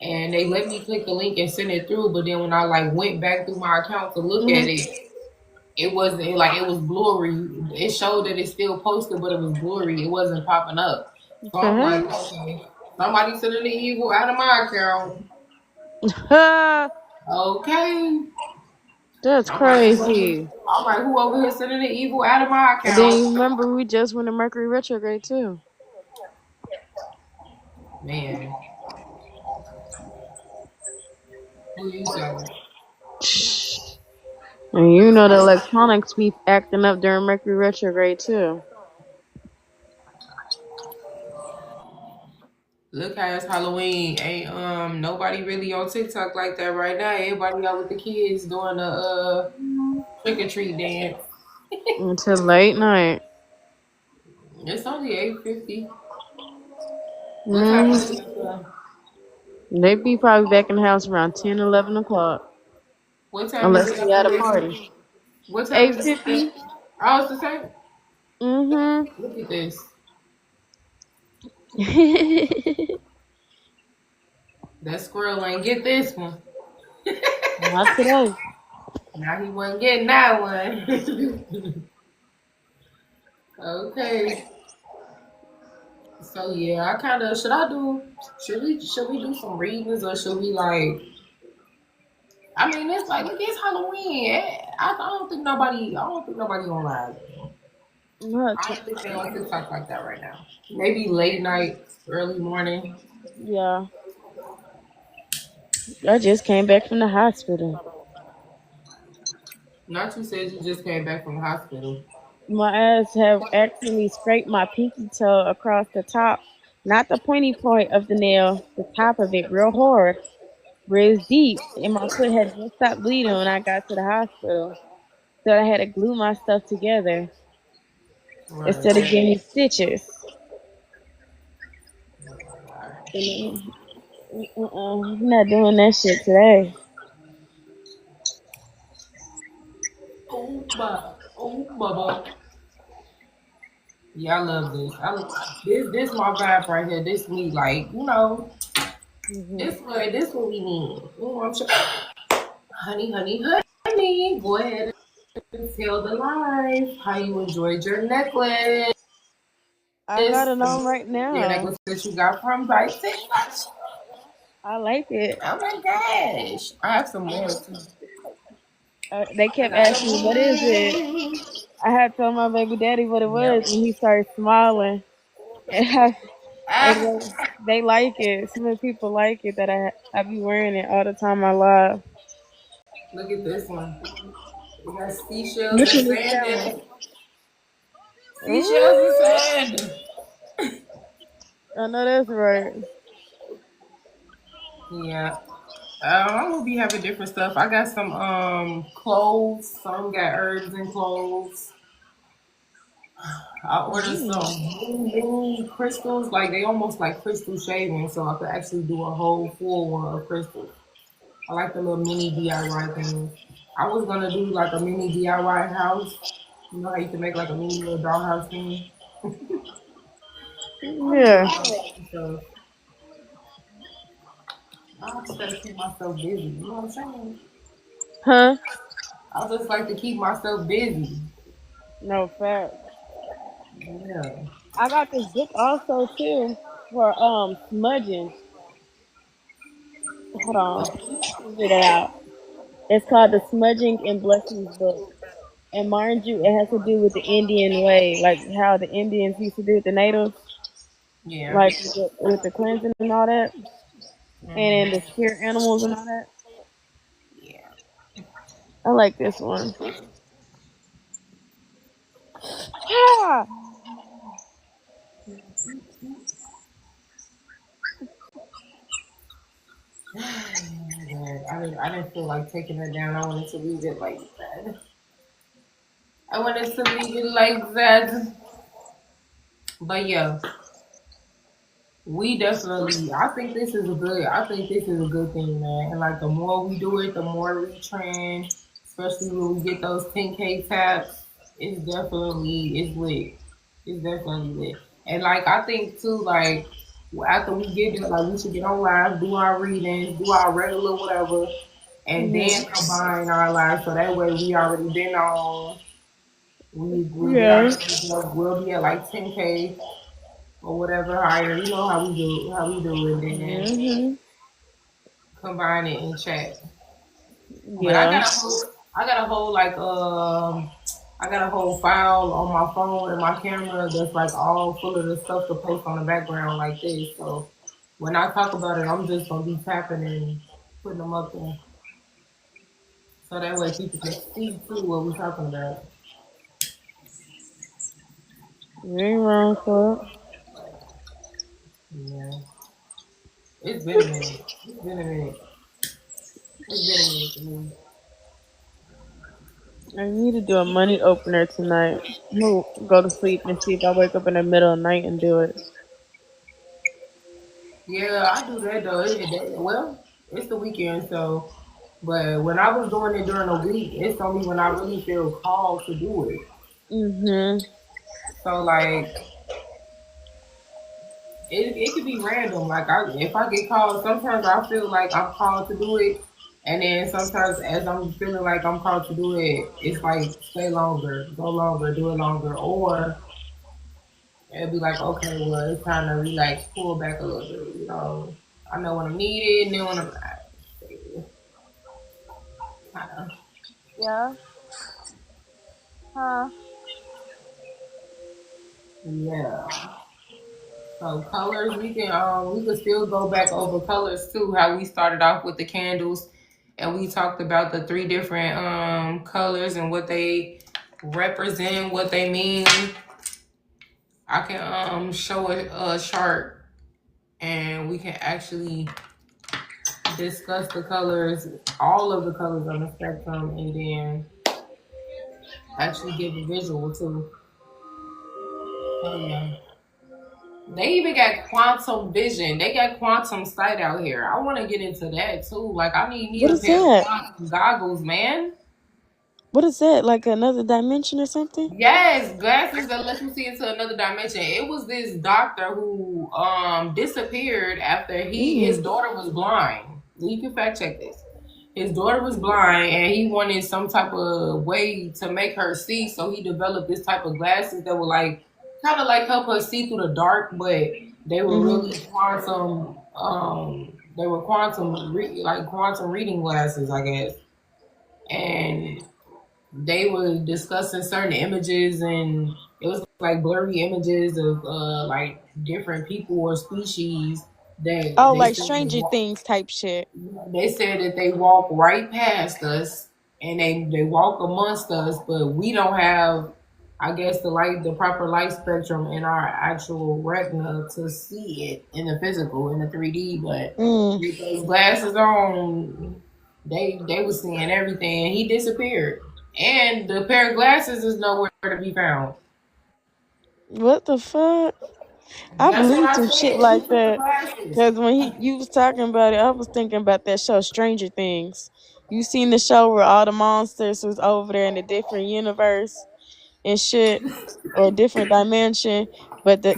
and they let me click the link and send it through. But then when I like went back through my account to look at it, it wasn't like it was blurry. It showed that it's still posted, but it was blurry. It wasn't popping up. What So the I'm like, hell? okay, somebody sending the evil out of my account. Ha! Okay, That's I'm crazy. I'm like, who over here sending the evil out of my And then account? you remember we just went to Mercury retrograde too. Man, who you telling? And you know the electronics be acting up during Mercury retrograde too. Look how it's Halloween. Ain't nobody really on TikTok like that right now. Everybody out with the kids doing the trick or treat dance. Until late night. It's only 8:50. What time is Mm. it? They be probably back in the house around 10, 11 o'clock. What time is Unless it we up at in a there? party. What time is it? 8:50. Oh, it's the same. Mm-hmm. Look at this. That squirrel ain't get this one. Not today. Now he wasn't getting that one. Okay. So yeah, I kind of should we do some readings or should we like? I mean, it's like look, it's Halloween. I don't think nobody online. Not I t- don't think they on TikTok like that right now. Maybe late night, early morning. yeah. I just came back from the hospital. Not you said you just came back from the hospital. My ass have actually scraped my pinky toe across the top, not the pointy point of the nail, the top of it, real hard, where it's deep. And my foot had just stopped bleeding when I got to the hospital. So I had to glue my stuff together instead of Right. getting stitches. Oh my God. I'm not doing that shit today. Bubba. Yeah, I love this. This my vibe right here. This me like Hmm. this what we need. I'm sure. Honey. Go ahead and tell the life how you enjoyed your necklace. I got it on right Your now. necklace that you got from Dyson. I like it. Oh my gosh. I have some more too. They I kept got some asking me, what is it? more. I had told my baby daddy what it was, Yep. and he started smiling. And Ah, they like it. Some of the people like it that I be wearing it all the time. I love. look at this one. We got seashells Which and one is sand that in one? it. Seashells and Ooh, sand. I know that's right. Yeah. I'm gonna be having different stuff. I got some cloves. Some got herbs and cloves. I ordered some Mm. moon crystals. Like they almost like crystal shaving, so I could actually do a whole full one of crystals. I like the little mini DIY things. I was gonna do like a mini DIY house. You know how you can make like a mini little dollhouse thing. I was Yeah. gonna do that. So I just gotta keep myself busy. You know what I'm saying? Huh? I just like to keep myself busy. No fact. Yeah. I got this book also too for smudging. Hold on. Figure it out. It's called the Smudging and Blessings book. And mind you, it has to do with the Indian way, like how the Indians used to do with the natives, Yeah. like with the cleansing and all that, and the Hmm. spirit animals and all that. Yeah. I like this one. Ah! Yeah, I didn't feel like taking it down. I wanted to leave it like that. I wanted to leave it like that. But yeah, we definitely. I think this is a good thing, man. And like the more we do it, the more we train. Especially when we get those 10K taps, it's lit. It's definitely lit. And like I think too, like after we get it, like we should get on live, do our readings, do our regular whatever, and then Hmm. combine our lives so that way we already been on. We get our Yeah. numbers up. We'll be at like 10K or whatever higher. You know how we do it, then Hmm. combine it and chat. But I Yeah. gotta host. I got a whole like I got a whole file on my phone and my camera that's like all full of the stuff to post on the background like this. So when I talk about it, I'm just gonna be tapping and putting them up there, so that way people can see too what we're talking about. You ain't wrong for it. Yeah, it's been a minute. It's been a minute. It's been a minute for me. I need to do a money opener tonight. I'm gonna go to sleep and see if I wake up in the middle of the night and do it. Yeah, I do that though. Well, it's the weekend, so. But when I was doing it during the week, it's only when I really feel called to do it. Mhm. So like it could be random. Like if I get called, sometimes I feel like I'm called to do it, and then sometimes as I'm feeling like I'm called to do it, it's like stay longer, go longer, do it longer, or it'll be like okay, well it's time to relax, pull back a little bit. I know when I'm needed, and then when I'm kind of Yeah. Huh. yeah. So colors, we can still go back over colors too. How we started off with the candles, and we talked about the three different colors and what they represent, what they mean. I can show a chart, and we can actually discuss the colors, all of the colors on the spectrum, and then actually give a visual too. Oh yeah. They even got quantum vision. They got quantum sight out here. I want to get into that too. Like, I need me What a is pair of that? quantum goggles, man. What is that? Like another dimension or something? Yes, glasses that let you see into another dimension. It was this doctor who disappeared after his Mm. daughter was blind. You can fact check this. His daughter was blind and he wanted some type of way to make her see, so he developed this type of glasses that were like kind of like help her see through the dark, but they were Mhm. really quantum they were like quantum reading glasses, I guess. And they were discussing certain images, and it was like blurry images of like different people or species that Oh, they like said Stranger Things type shit. that they walk right past us, and they walk amongst us, but we don't have, I guess, the proper light spectrum in our actual retina to see it in the physical, in the 3D. But Mm. with those glasses on, they was seeing everything, and he disappeared. And the pair of glasses is nowhere to be found. What the fuck? I That's what believe I some shit said. He like took the that. glasses. Cause when you was talking about it, I was thinking about that show Stranger Things. You seen the show where all the monsters was over there in a different universe and shit, or a different dimension, but the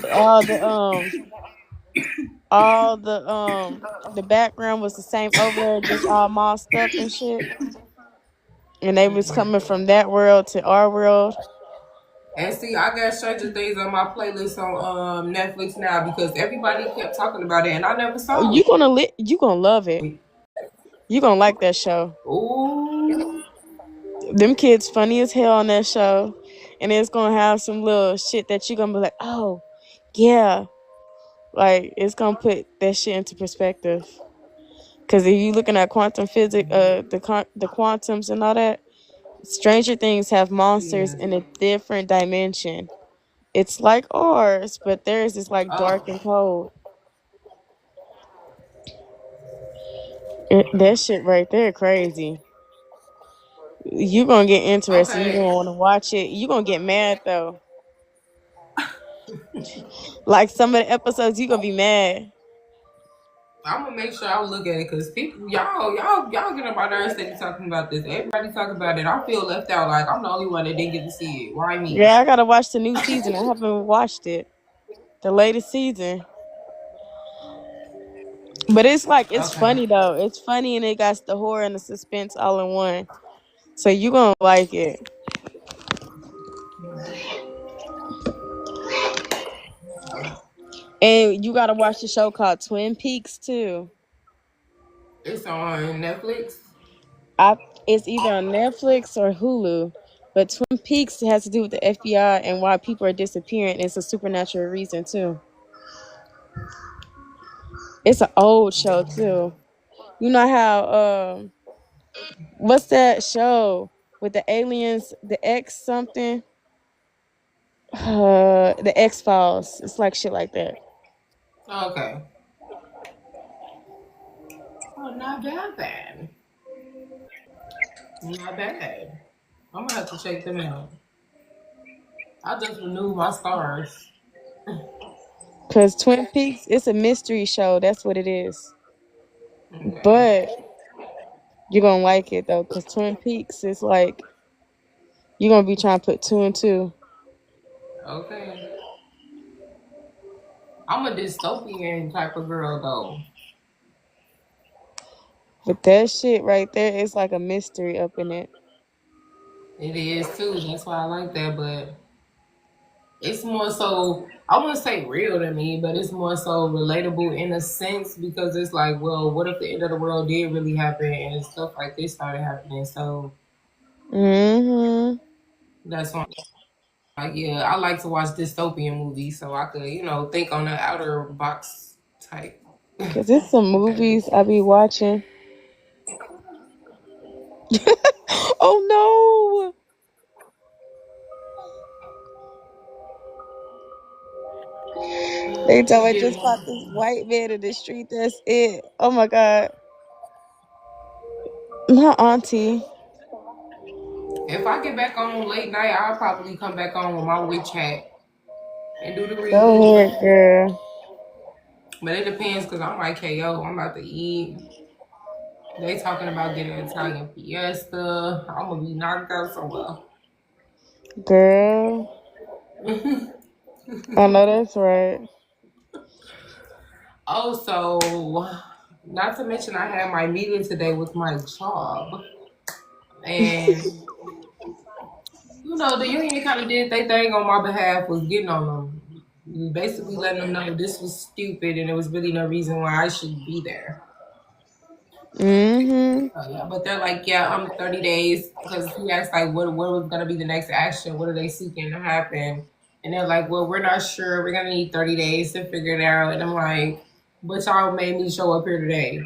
background was the same over there, just all mossed up and shit. And they was coming from that world to our world. And see, I got Stranger Things on my playlist on Netflix now because everybody kept talking about it, and I never Oh, saw it. you gonna love it. You gonna like that show. Ooh, Them kids funny as hell on that show, and it's gonna have some little shit that you gonna be like, oh, yeah, like it's gonna put that shit into perspective. Cause if you looking at quantum physics, the quantums and all that, Stranger Things have monsters yeah. in a different dimension. It's like ours, but theirs is like dark Oh, and cold. That shit right there, crazy. You gonna get interested. You gonna okay. want to watch it. You gonna get mad though. Like some of the episodes, you gonna be mad. I'm gonna make sure I look at it because people, y'all get on my nerves steady talking about this. Everybody talking about it. I feel left out. Like I'm the only one that didn't get to see it. Why me? Yeah, I gotta watch the new season. I haven't watched it, the latest season. But it's Okay. funny though. It's funny and it got the horror and the suspense all in one. So you gonna like it. And you gotta watch the show called Twin Peaks too. It's on Netflix. I It's either on Netflix or Hulu. But Twin Peaks has to do with the FBI and why people are disappearing. It's a supernatural reason too. It's an old show too. You know how what's that show with the aliens, the X something? The X Files. It's like shit like that. Okay. Oh, not bad then. Not bad. I'm gonna have to check them out. I just renewed my stars. Cause Twin Peaks, it's a mystery show. That's what it is. Okay. But you're gonna like it though, cause Twin Peaks is like you're gonna be trying to put two and two. Okay. I'm a dystopian type of girl though. But that shit right there is like a mystery up in it. It is too. That's why I like that. But it's more so, I wouldn't say real to me, but it's more so relatable in a sense because it's like, well, what if the end of the world did really happen and stuff like this started happening? So Mm-hmm. that's why, like, yeah, I like to watch dystopian movies so I could, think on the outer box type. Cause it's some movies I be watching. Oh no! They tell me just Yeah. caught this white man in the street. That's it. Oh my god. My auntie. If I get back on late night, I'll probably come back on with my witch hat and do the Go reading. ahead, girl. But it depends because I'm like, hey, yo, I'm about to eat. They talking about getting Italian fiesta. I'm gonna be knocked out somewhere. Girl. I know that's right. Also, not to mention I had my meeting today with my job. And the union kind of did their thing on my behalf, was getting on them. Basically letting them know this was stupid and there was really no reason why I should be there. Mm-hmm. Yeah, but they're like, yeah, I'm 30 days because he asked like, what was gonna be the next action? What are they seeking to happen? And they're like, well, we're not sure. We're gonna need 30 days to figure it out. And I'm like, but y'all made me show up here today.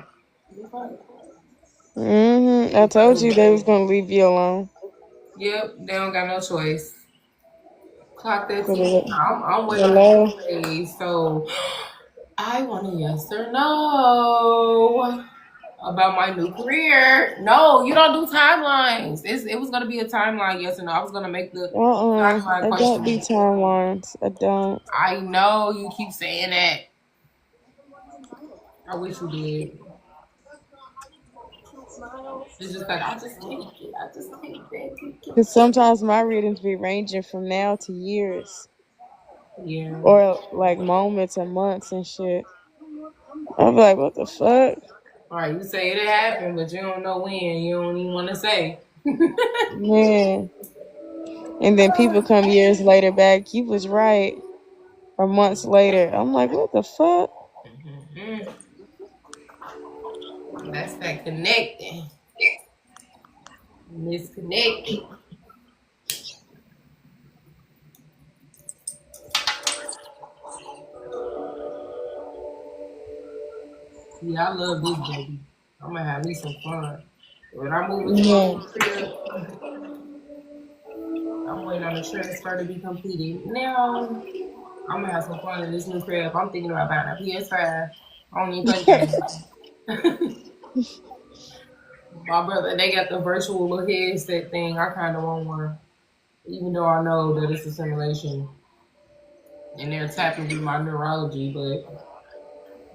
Mm-hmm. I told you they was gonna leave you alone. Yep, they don't got no choice. Clock that For TV. the I'm waiting on hello. 30 days. So I want a yes or no about my new career. No, you don't do timelines. It was gonna be a timeline, yes or no. I was gonna make the timeline I don't question. be timelines. I don't. I know you keep saying that. I wish you did. It's just like I just take it. I just take that. Cause sometimes my readings be ranging from now to years, Yeah. or like moments and months and shit. I'm like, what the fuck, All right, you say it happened, but you don't know when. You don't even want to say. man? And then people come years later back. You was right, or months later. I'm like, what the fuck? Mm-hmm. That's that connecting. Misconnected. Yeah, I love this baby. I'm gonna have me some fun. When I move into my Yeah. new crib, I'm waiting on the transfer to be completed. Now I'm gonna have some fun in this new crib. I'm thinking about buying a PS5. I don't even play games. My brother, they got the virtual little headset thing. I kind of want one, even though I know that it's a simulation and they're tapping with my neurology, but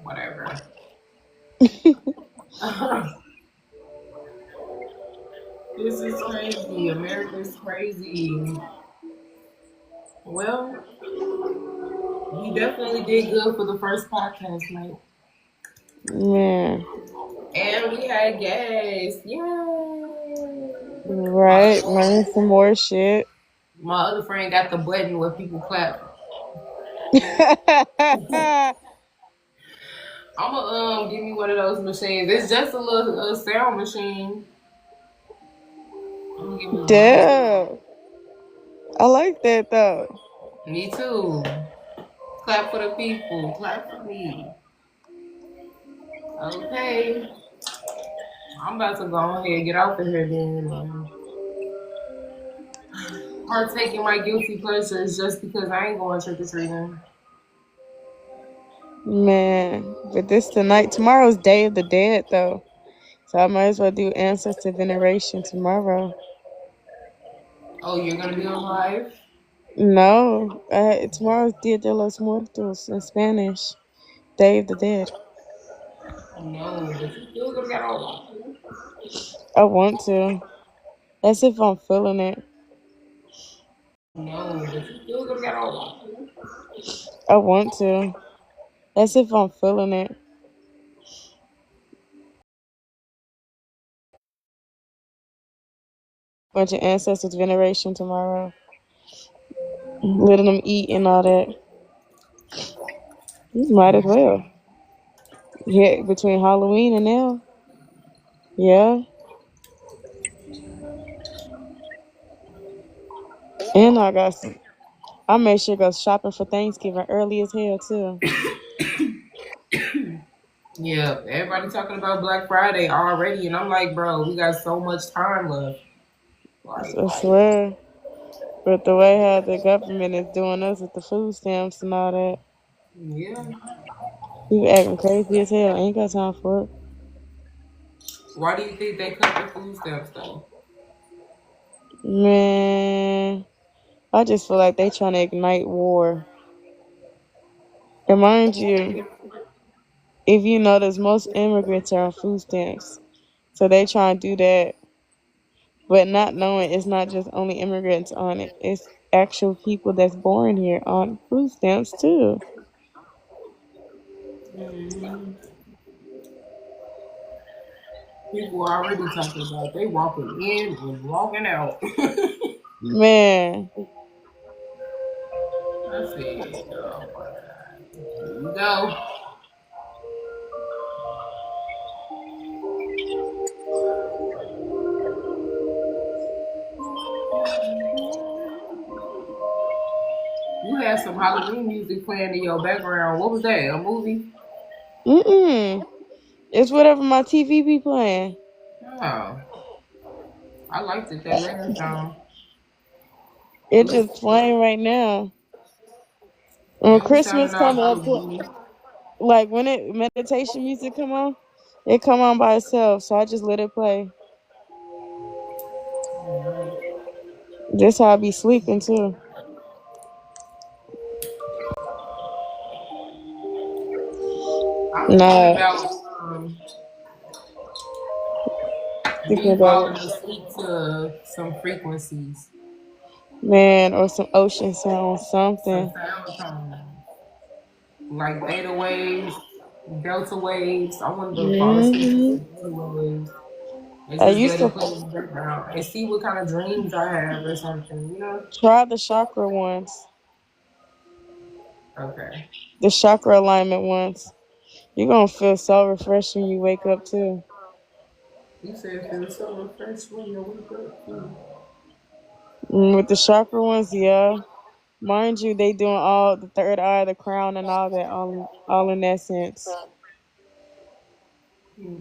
whatever. This is crazy. America's crazy. Well, you definitely did good for the first podcast night. Yeah. And we had guests. Yay! Right. Learn some more shit. My other friend got the button where people clap. I'm gonna give me one of those machines. It's just a little sound machine. Give me one. Damn. I like that though. Me too. Clap for the people. Clap for me. Okay. I'm about to go ahead and get out of here then and partaking my guilty pleasures just because I ain't going trick or treating. Man. But this tonight. Tomorrow's Day of the Dead though. So I might as well do ancestor veneration tomorrow. Oh, you're gonna be on live? No. Tomorrow's Dia de los Muertos in Spanish. Day of the Dead. No, but you still gonna get on. I want to. That's if I'm feeling it. No, but you still gonna get on. I want to. That's if I'm feeling it. Bunch of ancestors veneration tomorrow. Letting them eat and all that. You might as well. Yeah, between Halloween and now. Yeah. And I made sure to go shopping for Thanksgiving early as hell too. Yeah, everybody talking about Black Friday already, and I'm like, bro, we got so much time left. Like, I swear. But the way how the government is doing us with the food stamps and all that, yeah. people acting crazy as hell. Ain't got time for it. Why do you think they cut the food stamps though? Man, I just feel like they trying to ignite war. And mind you, if you notice, most immigrants are on food stamps. So they try and do that, but not knowing it's not just only immigrants on it. It's actual people that's born here on food stamps too. Mm-hmm. People are already talking about they walking in and walking out. Man, I said, oh my god, here you go. You had some Halloween music playing in your background. What was that? A movie? it's whatever my TV be playing. Oh, I liked it that last time. It It was just playing right now. When it was sounding Christmas all come up, Halloween. like when it meditation music come on, it come on by itself. So I just let it play. Right. That's how I be sleeping too. I'm thinking Nah, about thinking me about falling it. asleep to some frequencies, Man, or some ocean sound, some something. sound tones, like theta waves, delta waves. I wanted to fall asleep to hmm some theta waves and I just used let it to play in the background and see what kind of dreams I have or something, you know? try the chakra ones, Okay. the chakra alignment ones. You're gonna feel so refreshed when you wake up too. You said it feels so refreshed when you wake up too. With the chakra ones, yeah. Mind you, they doing all the third eye, the crown, and all that, all in that sense. Hmm.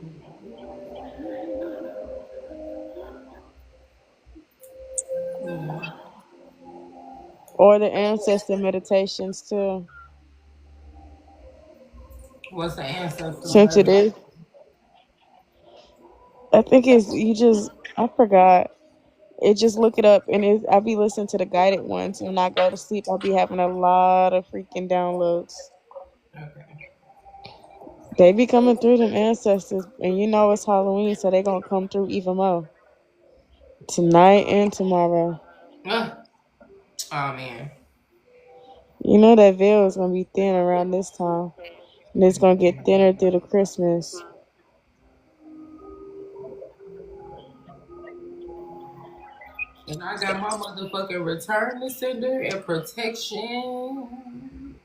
Hmm. Or the ancestor meditations too. What's the ancestor Since it meditation? is, I think it's you just I forgot. It just look it up, and I be listening to the guided ones. When I go to sleep, I'll be having a lot of freaking downloads. Okay. They be coming through them ancestors, and you know it's Halloween, so they gonna come through even more tonight and tomorrow. Ah, oh man. You know that veil is gonna be thin around this time, and it's gonna get thinner through the Christmas. And I got my motherfucking return to sender and protection.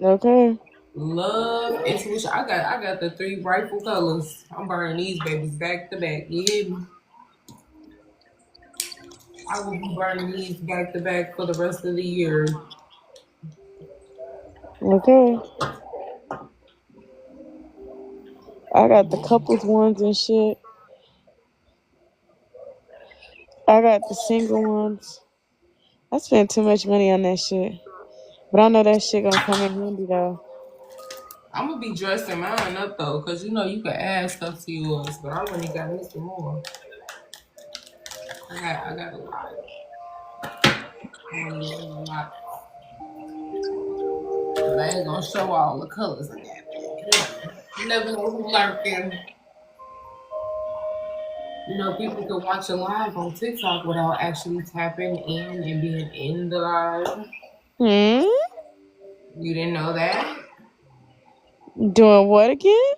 Okay. Love, intuition. I got the three rightful colors. I'm burning these babies back to back. You hear me? I will be burning these back to back for the rest of the year. Okay. I got the couples ones and shit. I got the single ones. I spent too much money on that shit. But I know that shit gonna come in handy though. I'm gonna be dressing mine up though, cause you know you can add stuff to yours, but I already got me some more. I got a lot. I'm gonna need a lot. Cause I ain't gonna show all the colors in that thing. You never know who's lurking. You know, people can watch a live on TikTok without actually tapping in and being in the live. Hmm? You didn't know that? Doing what again?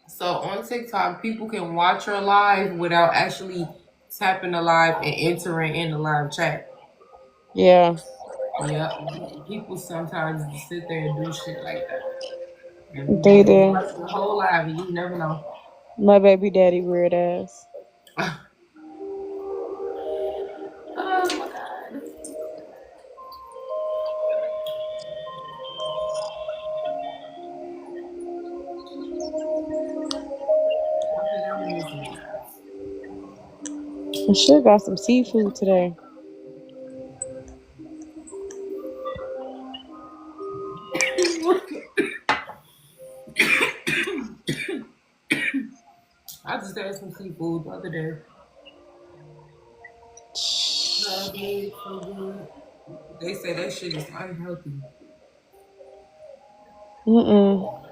So on TikTok, people can watch your live without actually tapping the live and entering in the live chat. Yeah. Yep. People sometimes just sit there and do shit like that. And They you can do. watch the whole live and you never know. My baby daddy weird ass. Oh my god. I think I'm missing guys. I sure got some seafood today. I just had some seafood the other day. Crab legs, so good. They say that shit is unhealthy. Mm-mm.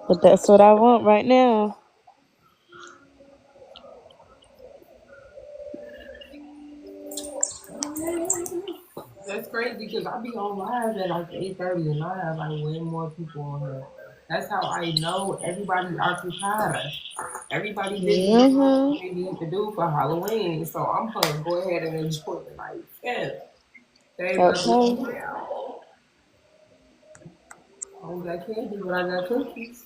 But that's what I want right now. That's crazy because I be on live at like 8:30 and I have like way more people on here. That's how I know everybody occupied. Everybody busy doing what Mm-hmm. they need to do for Halloween. So I'm gonna go ahead and enjoy the night. Yeah. They about to Okay. be out. I don't got candy, but I got cookies.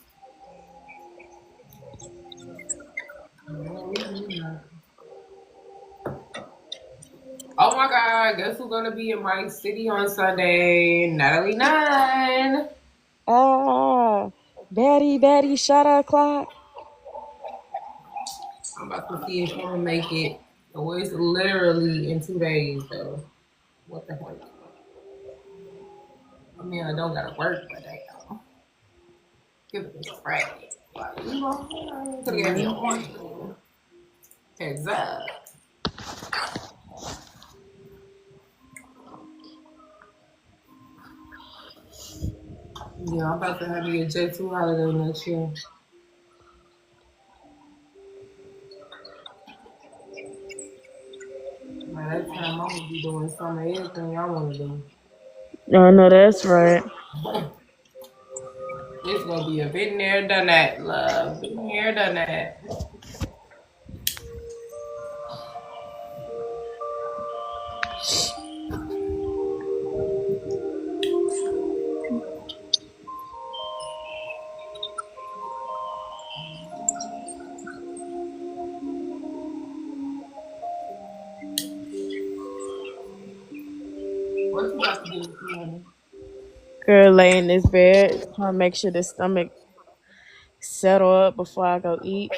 Oh my god, guess who's gonna be in my city on Sunday? Natalie Nine. Ah, Batty, shot o'clock. I'm about to see if I'm gonna make it. Oh, it's literally in 2 days though. What the heck? I mean, I don't gotta work, but damn. Give it this Friday. Like, you know, could have gave me a warning. Heads up. Yeah, I'm about to have me a J2 holiday next year. By that time, I'm gonna be doing some of everything I wanna do. I know that's right. It's gonna be a been there, done that, love. Been here, done that. What you about to get into, honey? Girl lay in this bed, trying to make sure the stomach settle up before I go eat.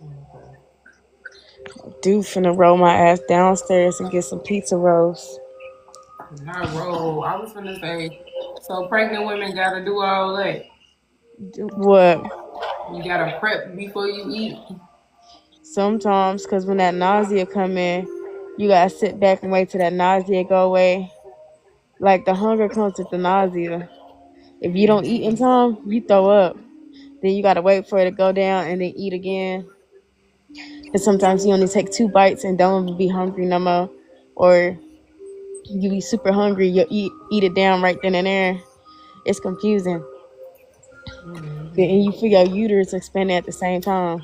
Okay. Dude finna roll my ass downstairs and get some pizza rolls. Not roll. I was gonna say, so pregnant women gotta do all that. What? You gotta prep before you eat. Sometimes, cause when that nausea come in, you gotta sit back and wait till that nausea go away. Like the hunger comes with the nausea. If you don't eat in time, you throw up. Then you gotta wait for it to go down and then eat again. And sometimes you only take 2 bites and don't even be hungry no more. Or you be super hungry, you eat it down right then and there. It's confusing. And you feel your uterus expanding at the same time.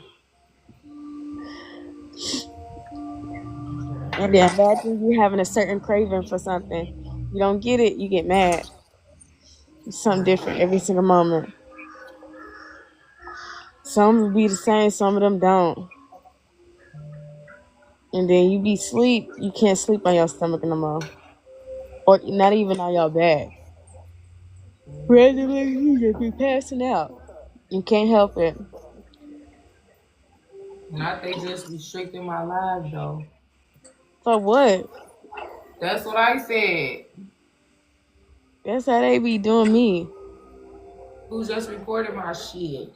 And then imagine you having a certain craving for something. You don't get it, you get mad. It's something different every single moment. Some will be the same, some of them don't. and then you be sleep. You can't sleep on your stomach no more, or not even on your back. Randomly, you just be passing out. You can't help it. Not they just restricting my live though. For what? That's what I said. That's how they be doing me. Who just reported my shit?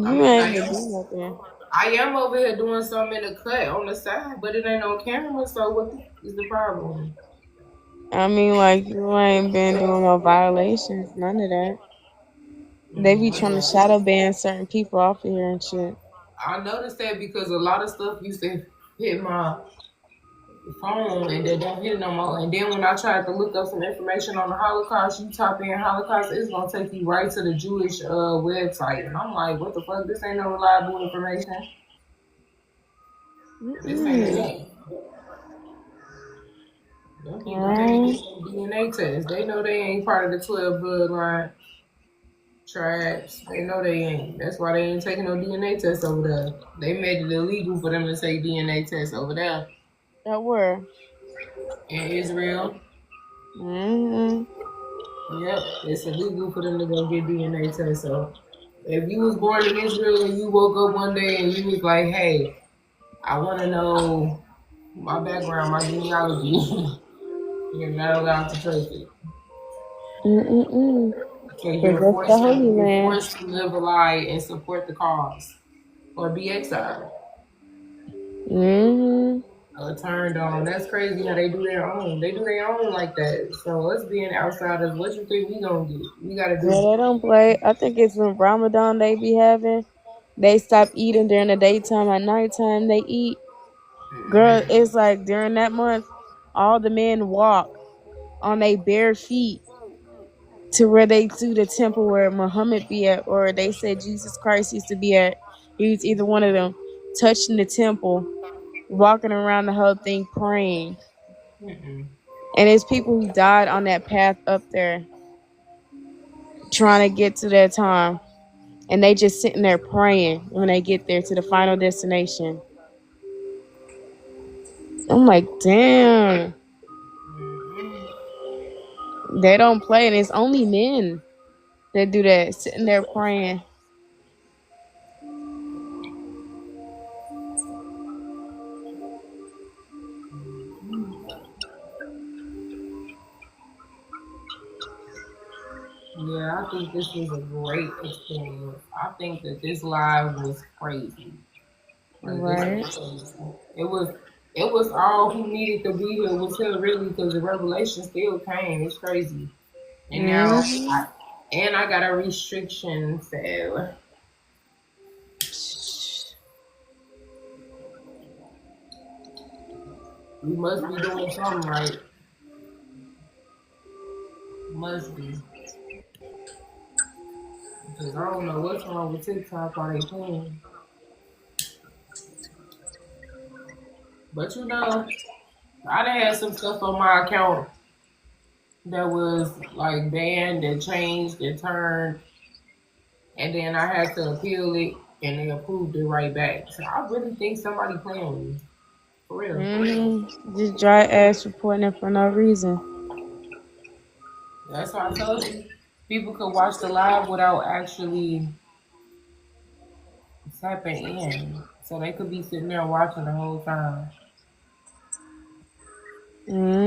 I You mean, ain't even do nothing. I am over here doing something in the cut on the side, but it ain't on camera. So what is the problem? I mean, like you ain't been doing no violations, none of that. They be trying to shadow ban certain people off of here and shit. I noticed that because a lot of stuff used to hit my phone and they don't hit it no more. And then when I tried to look up some information on the Holocaust, you type in Holocaust, it's gonna take you right to the Jewish website. And I'm like, what the fuck? This ain't no reliable information. This ain't it. Them people can't get some DNA tests. They know they ain't part of the 12 bloodline tribes. They know they ain't. That's why they ain't taking no DNA tests over there. They made it illegal for them to take DNA tests over there That were. in Israel. Mm-hmm. Yep, it's illegal for them to go get DNA tests. So if you was born in Israel and you woke up one day and you was like, hey, I want to know my background, my genealogy, you're not allowed to take it. Mm-mm-mm. So Cause that's the Holy you're Land. forced to live a lie and support the cause or be exiled Mm-hmm. or turned on. That's crazy how they do their own. They do their own like that. So us being outsiders, what you think we gonna get? We gotta Yeah, do. they don't play. I think it's when Ramadan they be having. They stop eating during the daytime. At nighttime they eat. Girl, it's like during that month, all the men walk on their bare feet to where they to the temple where Muhammad be at, or they said Jesus Christ used to be at. He was either one of them, touching the temple, walking around the whole thing praying. Mm-mm. And it's people who died on that path up there trying to get to that time. And they just sitting there praying when they get there to the final destination. I'm like, damn. They don't play, and it's only men that do that, sitting there praying. Yeah, I think this was a great experience. I think that this live was crazy. Like this Right. was crazy. It was all who needed to be here was here really because the revelation still came. It's crazy. And now Mm-hmm. I got a restriction, so we must be doing something right. Must be. Because I don't know what's wrong with TikTok or they playing. But I done had some stuff on my account that was like banned and changed and turned, and then I had to appeal it, and they approved it right back. So I really think somebody playing with me, for real. Just dry ass reporting it for no reason. That's why I told you people could watch the live without actually tapping in, so they could be sitting there watching the whole time.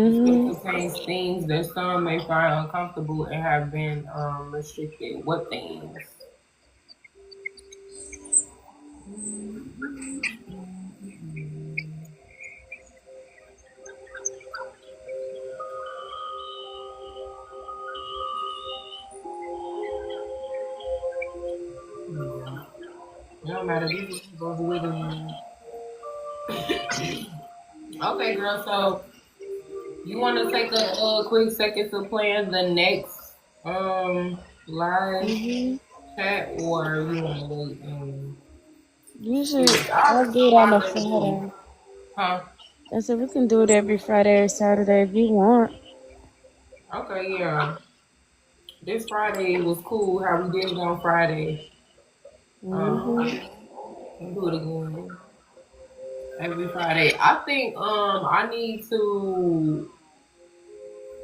It still Mm-hmm. contains things that some may find uncomfortable and have been restricted. What things? Yeah. It don't matter. We just keep over with it. Okay, girl. So you want to take a quick second to plan the next live Mm-hmm. chat, or you want to wait and Usually, see? I'll do it on a Friday. Huh? I said we can do it every Friday or Saturday if you want. Okay, yeah. This Friday was cool. How we did it on Friday. Mm-hmm. Um, we'll do it again. Every Friday. I think I need to.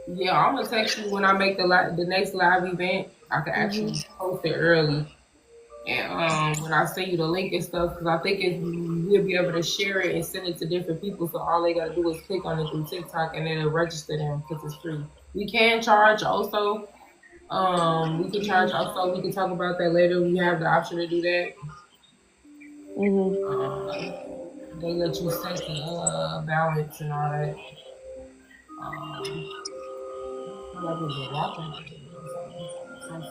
Yeah, I'm gonna text you when I make the next live event. I can Mhm. actually post it early, and when I send you the link and stuff, because I think we'll be able to share it and send it to different people. So all they gotta do is click on it through TikTok, and then it'll register them because it's free. We can charge also. We can charge Mhm. also. We can talk about that later. We have the option to do that. Mhm. Um, they let you set the balance and all that. I feel like it was a rock on my head or something.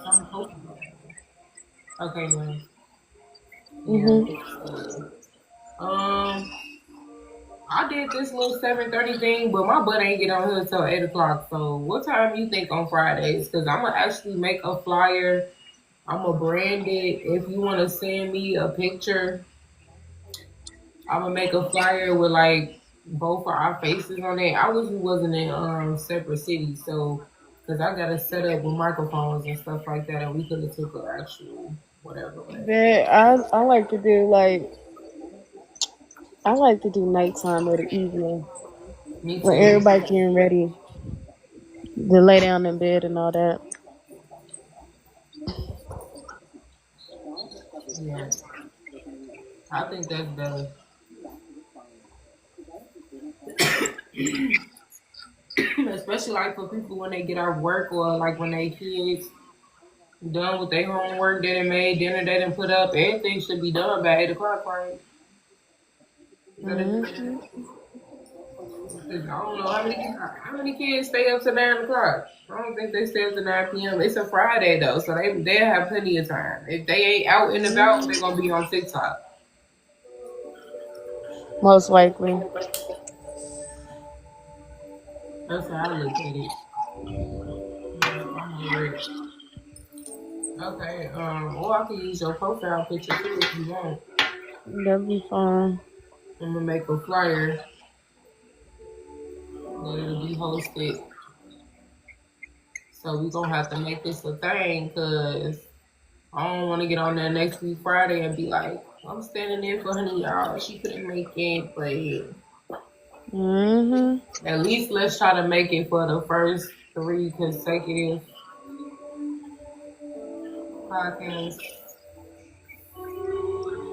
Some poking on my head. Okay, well, yeah. Mhm. Um, I did this little 7:30 thing, but my butt ain't get on here till 8 o'clock. So, what time you think on Fridays? Because I'm gonna actually make a flyer. I'm gonna brand it. If you want to send me a picture, I'm gonna make a flyer with like both of our faces on it. I wish we wasn't in separate cities, so because I gotta set up with microphones and stuff like that, and we could have took an actual whatever. But But I like to do nighttime or the evening me when too. everybody getting ready to lay down in bed and all that. Yeah, I think that's better. Especially like for people when they get off work or like when they kids done with their homework, they done made dinner, they done put up. Everything should be done by 8 o'clock, right? You gotta do that. Mhm. Because I don't know how many kids stay up to 9 o'clock. I don't think they stay up to 9 p.m. It's a Friday though, so they have plenty of time. If they ain't out and about, they're gonna be on TikTok. Most likely. That's how I look at it. Yeah, I'm over it. Okay, or I can use your profile picture too if you want. That'd be fun. I'm gonna make a flyer that it'll be hosted. So we gonna have to make this a thing because I don't want to get on there next week Friday and be like, I'm standing there for honey, y'all. She couldn't make it, but Mhm. at least let's try to make it for the first 3 consecutive podcasts.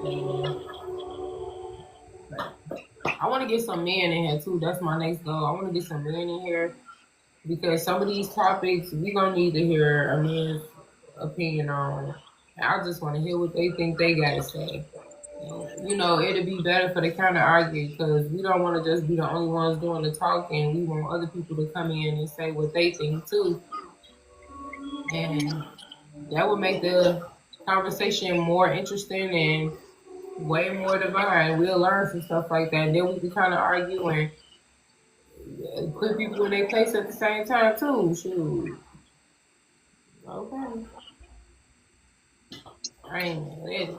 And I want to get some men in here too. That's my next goal. I want to get some men in here because some of these topics we gonna need to hear a man's opinion on. I just want to hear what they think they gotta say. You know, it'd be better for the counter argue because we don't want to just be the only ones doing the talking. We want other people to come in and say what they think too, and that would make the conversation more interesting and way more divine. We'll learn some stuff like that. And then we can kind of argue and put people in their place at the same time too. Shoot, okay, I ain't ready.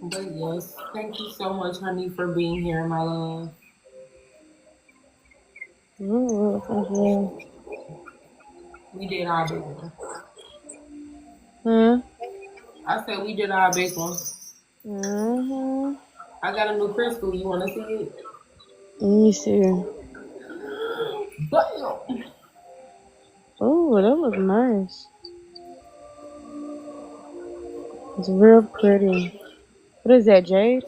But yes, thank you so much, honey, for being here, my love. Ooh, thank you. We did our big one. Hmm. I said we did our big one. Mhm. I got a new crystal. You want to see it? Let me see. Bam! Oh, that looks nice. It's real pretty. What is that, jade?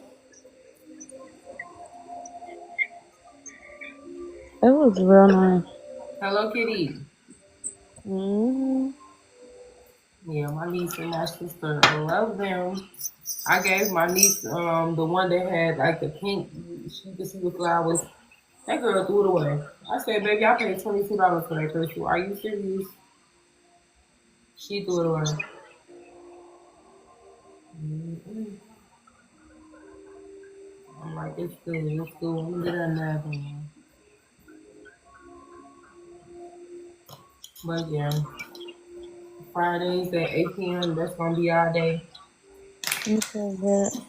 That looks real nice. Hello, Kitty. Mhm. Yeah, my niece and my sister love them. I gave my niece the one that had like the pink. She could see the flowers. That girl threw it away. I said, "Baby, I paid $22 for that crystal. Are you serious?" She threw it away. Mm-mm. I'm like, it's good, it's good. I'm gonna get another one. But yeah, Fridays at 8 p.m. That's gonna be our day. Okay, that.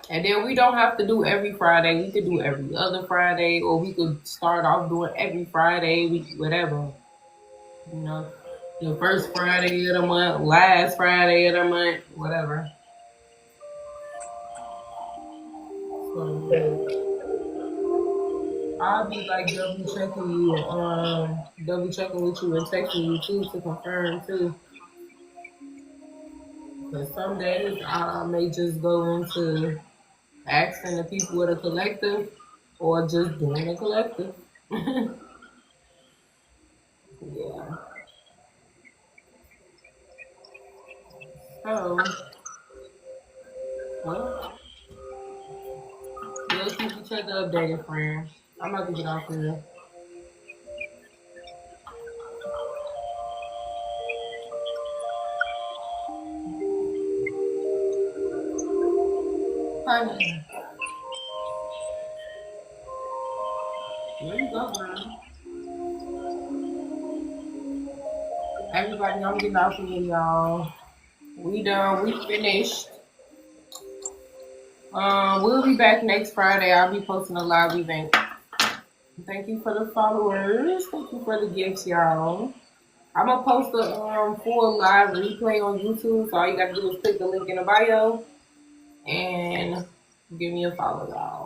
And then we don't have to do every Friday. We could do every other Friday, or we could start off doing every Friday, whatever. You know, the first Friday of the month, last Friday of the month, whatever. So I'll be like double checking with you and texting you too to confirm too. Because some days I may just go into asking the people with a collective or just doing a collective. Yeah. So, well, we'll keep each other updated, friends. I'm about to get off here. Honey, where you go, girl? Everybody, I'm getting off of here, y'all. We done. We finished. We'll be back next Friday. I'll be posting a live event. Thank you for the followers. Thank you for the gifts, y'all. I'm gonna post a full live replay on YouTube. So all you gotta do is click the link in the bio and give me a follow, y'all.